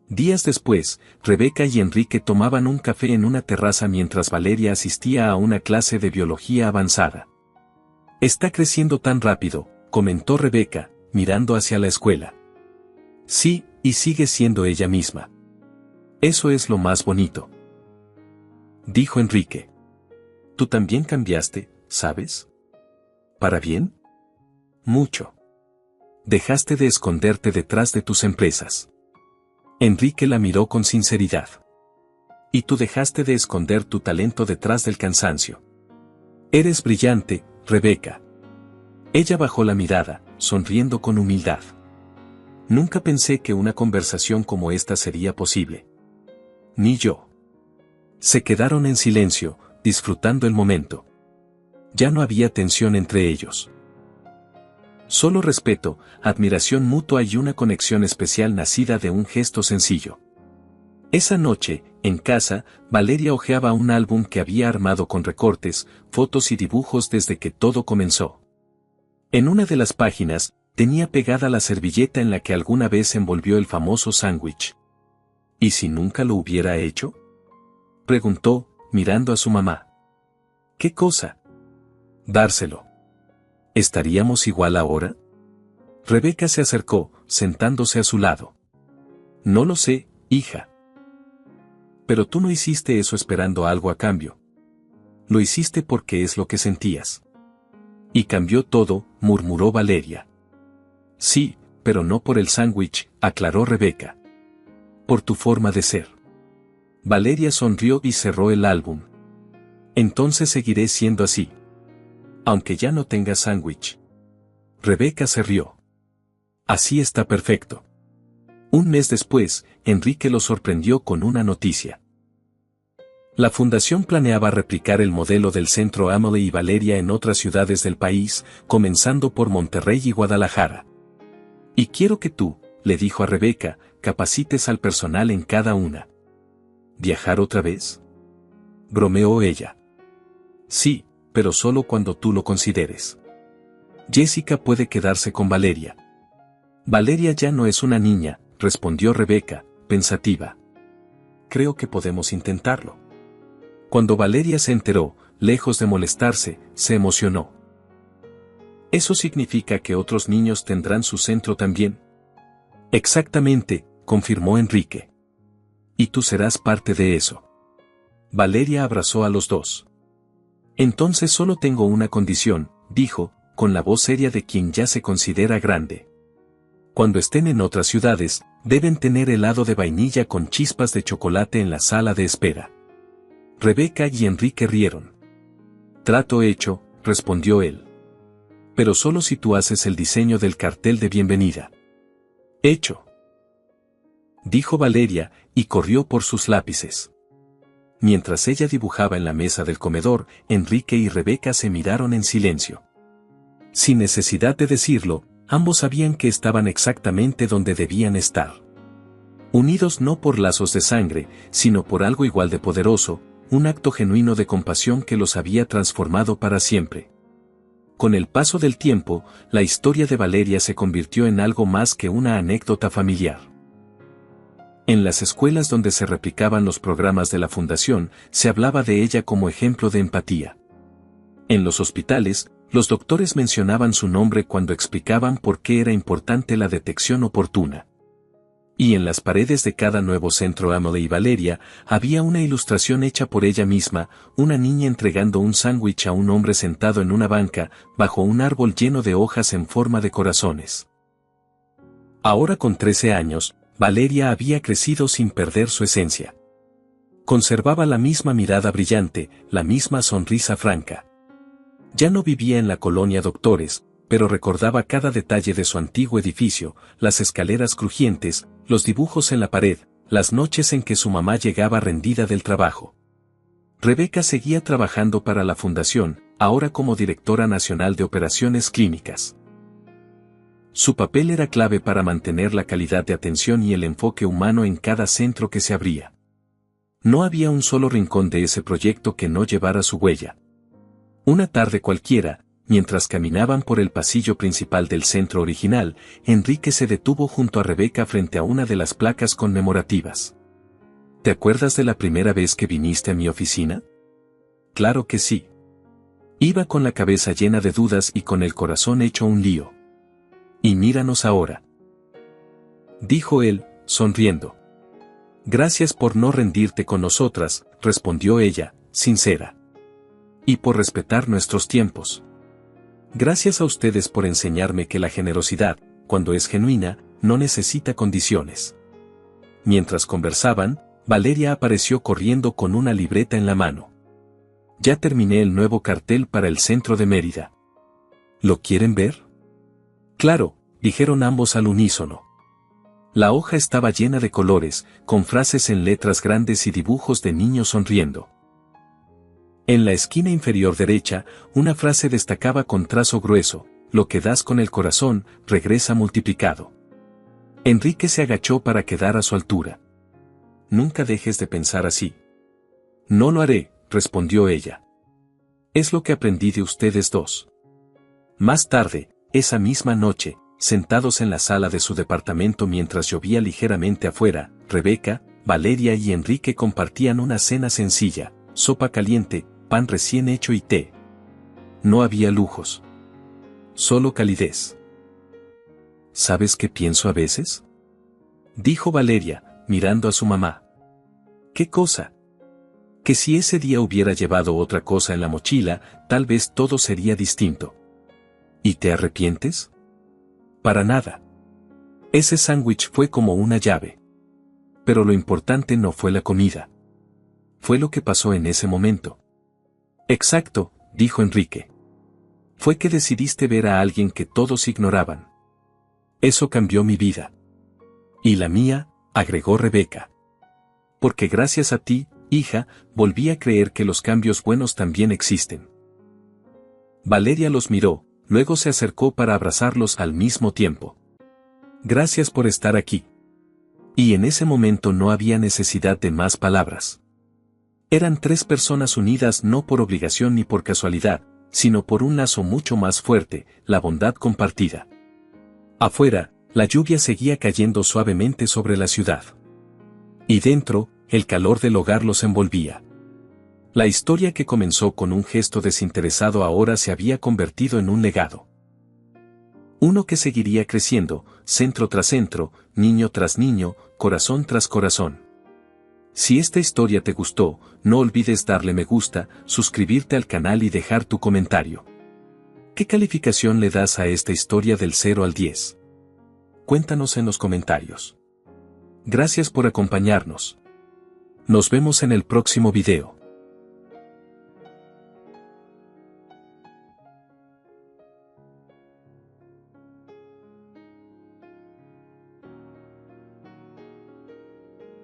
Días después, Rebeca y Enrique tomaban un café en una terraza mientras Valeria asistía a una clase de biología avanzada. Está creciendo tan rápido, comentó Rebeca, mirando hacia la escuela. Sí, y sigue siendo ella misma. Eso es lo más bonito, dijo Enrique. Tú también cambiaste, ¿sabes? ¿Para bien? Mucho. Dejaste de esconderte detrás de tus empresas. Enrique la miró con sinceridad. Y tú dejaste de esconder tu talento detrás del cansancio. Eres brillante, Rebeca. Ella bajó la mirada, sonriendo con humildad. Nunca pensé que una conversación como esta sería posible. Ni yo. Se quedaron en silencio, disfrutando el momento. Ya no había tensión entre ellos. Solo respeto, admiración mutua y una conexión especial nacida de un gesto sencillo. Esa noche, en casa, Valeria hojeaba un álbum que había armado con recortes, fotos y dibujos desde que todo comenzó. En una de las páginas, tenía pegada la servilleta en la que alguna vez envolvió el famoso sándwich. ¿Y si nunca lo hubiera hecho?, preguntó, mirando a su mamá. ¿Qué cosa? Dárselo. ¿Estaríamos igual ahora? Rebeca se acercó, sentándose a su lado. No lo sé, hija. Pero tú no hiciste eso esperando algo a cambio. Lo hiciste porque es lo que sentías. Y cambió todo, murmuró Valeria. Sí, pero no por el sándwich, aclaró Rebeca. Por tu forma de ser. Valeria sonrió y cerró el álbum. Entonces seguiré siendo así. Aunque ya no tenga sándwich. Rebeca se rió. Así está perfecto. Un mes después, Enrique lo sorprendió con una noticia. La fundación planeaba replicar el modelo del Centro Amelie y Valeria en otras ciudades del país, comenzando por Monterrey y Guadalajara. Y quiero que tú, le dijo a Rebeca, capacites al personal en cada una. ¿Viajar otra vez?, bromeó ella. Sí, pero solo cuando tú lo consideres. Jessica puede quedarse con Valeria. Valeria ya no es una niña, respondió Rebeca, pensativa. Creo que podemos intentarlo. Cuando Valeria se enteró, lejos de molestarse, se emocionó. ¿Eso significa que otros niños tendrán su centro también? Exactamente, confirmó Enrique. Y tú serás parte de eso. Valeria abrazó a los dos. Entonces solo tengo una condición, dijo, con la voz seria de quien ya se considera grande. Cuando estén en otras ciudades, deben tener helado de vainilla con chispas de chocolate en la sala de espera. Rebeca y Enrique rieron. Trato hecho, respondió él. Pero solo si tú haces el diseño del cartel de bienvenida. Hecho, dijo Valeria, y corrió por sus lápices. Mientras ella dibujaba en la mesa del comedor, Enrique y Rebeca se miraron en silencio. Sin necesidad de decirlo, ambos sabían que estaban exactamente donde debían estar. Unidos no por lazos de sangre, sino por algo igual de poderoso, un acto genuino de compasión que los había transformado para siempre. Con el paso del tiempo, la historia de Valeria se convirtió en algo más que una anécdota familiar. En las escuelas donde se replicaban los programas de la fundación, se hablaba de ella como ejemplo de empatía. En los hospitales, los doctores mencionaban su nombre cuando explicaban por qué era importante la detección oportuna. Y en las paredes de cada nuevo centro Emily y Valeria, había una ilustración hecha por ella misma, una niña entregando un sándwich a un hombre sentado en una banca, bajo un árbol lleno de hojas en forma de corazones. Ahora con 13 años, Valeria había crecido sin perder su esencia. Conservaba la misma mirada brillante, la misma sonrisa franca. Ya no vivía en la colonia Doctores, pero recordaba cada detalle de su antiguo edificio, las escaleras crujientes, los dibujos en la pared, las noches en que su mamá llegaba rendida del trabajo. Rebeca seguía trabajando para la fundación, ahora como directora nacional de operaciones clínicas. Su papel era clave para mantener la calidad de atención y el enfoque humano en cada centro que se abría. No había un solo rincón de ese proyecto que no llevara su huella. Una tarde cualquiera, mientras caminaban por el pasillo principal del centro original, Enrique se detuvo junto a Rebeca frente a una de las placas conmemorativas. ¿Te acuerdas de la primera vez que viniste a mi oficina? Claro que sí. Iba con la cabeza llena de dudas y con el corazón hecho un lío. Y míranos ahora, dijo él, sonriendo. Gracias por no rendirte con nosotras, respondió ella, sincera. Y por respetar nuestros tiempos. Gracias a ustedes por enseñarme que la generosidad, cuando es genuina, no necesita condiciones. Mientras conversaban, Valeria apareció corriendo con una libreta en la mano. Ya terminé el nuevo cartel para el centro de Mérida. ¿Lo quieren ver? Claro, dijeron ambos al unísono. La hoja estaba llena de colores, con frases en letras grandes y dibujos de niños sonriendo. En la esquina inferior derecha, una frase destacaba con trazo grueso: lo que das con el corazón, regresa multiplicado. Enrique se agachó para quedar a su altura. Nunca dejes de pensar así. No lo haré, respondió ella. Es lo que aprendí de ustedes dos. Más tarde, esa misma noche, sentados en la sala de su departamento mientras llovía ligeramente afuera, Rebeca, Valeria y Enrique compartían una cena sencilla: sopa caliente, pan recién hecho y té. No había lujos. Solo calidez. ¿Sabes qué pienso a veces?, dijo Valeria, mirando a su mamá. ¿Qué cosa? Que si ese día hubiera llevado otra cosa en la mochila, tal vez todo sería distinto. ¿Y te arrepientes? Para nada. Ese sándwich fue como una llave. Pero lo importante no fue la comida. Fue lo que pasó en ese momento. Exacto, dijo Enrique. Fue que decidiste ver a alguien que todos ignoraban. Eso cambió mi vida. Y la mía, agregó Rebeca. Porque gracias a ti, hija, volví a creer que los cambios buenos también existen. Valeria los miró, luego se acercó para abrazarlos al mismo tiempo. Gracias por estar aquí. Y en ese momento no había necesidad de más palabras. Eran tres personas unidas no por obligación ni por casualidad, sino por un lazo mucho más fuerte, la bondad compartida. Afuera, la lluvia seguía cayendo suavemente sobre la ciudad. Y dentro, el calor del hogar los envolvía. La historia que comenzó con un gesto desinteresado ahora se había convertido en un legado. Uno que seguiría creciendo, centro tras centro, niño tras niño, corazón tras corazón. Si esta historia te gustó, no olvides darle me gusta, suscribirte al canal y dejar tu comentario. ¿Qué calificación le das a esta historia del 0 al 10? Cuéntanos en los comentarios. Gracias por acompañarnos. Nos vemos en el próximo video.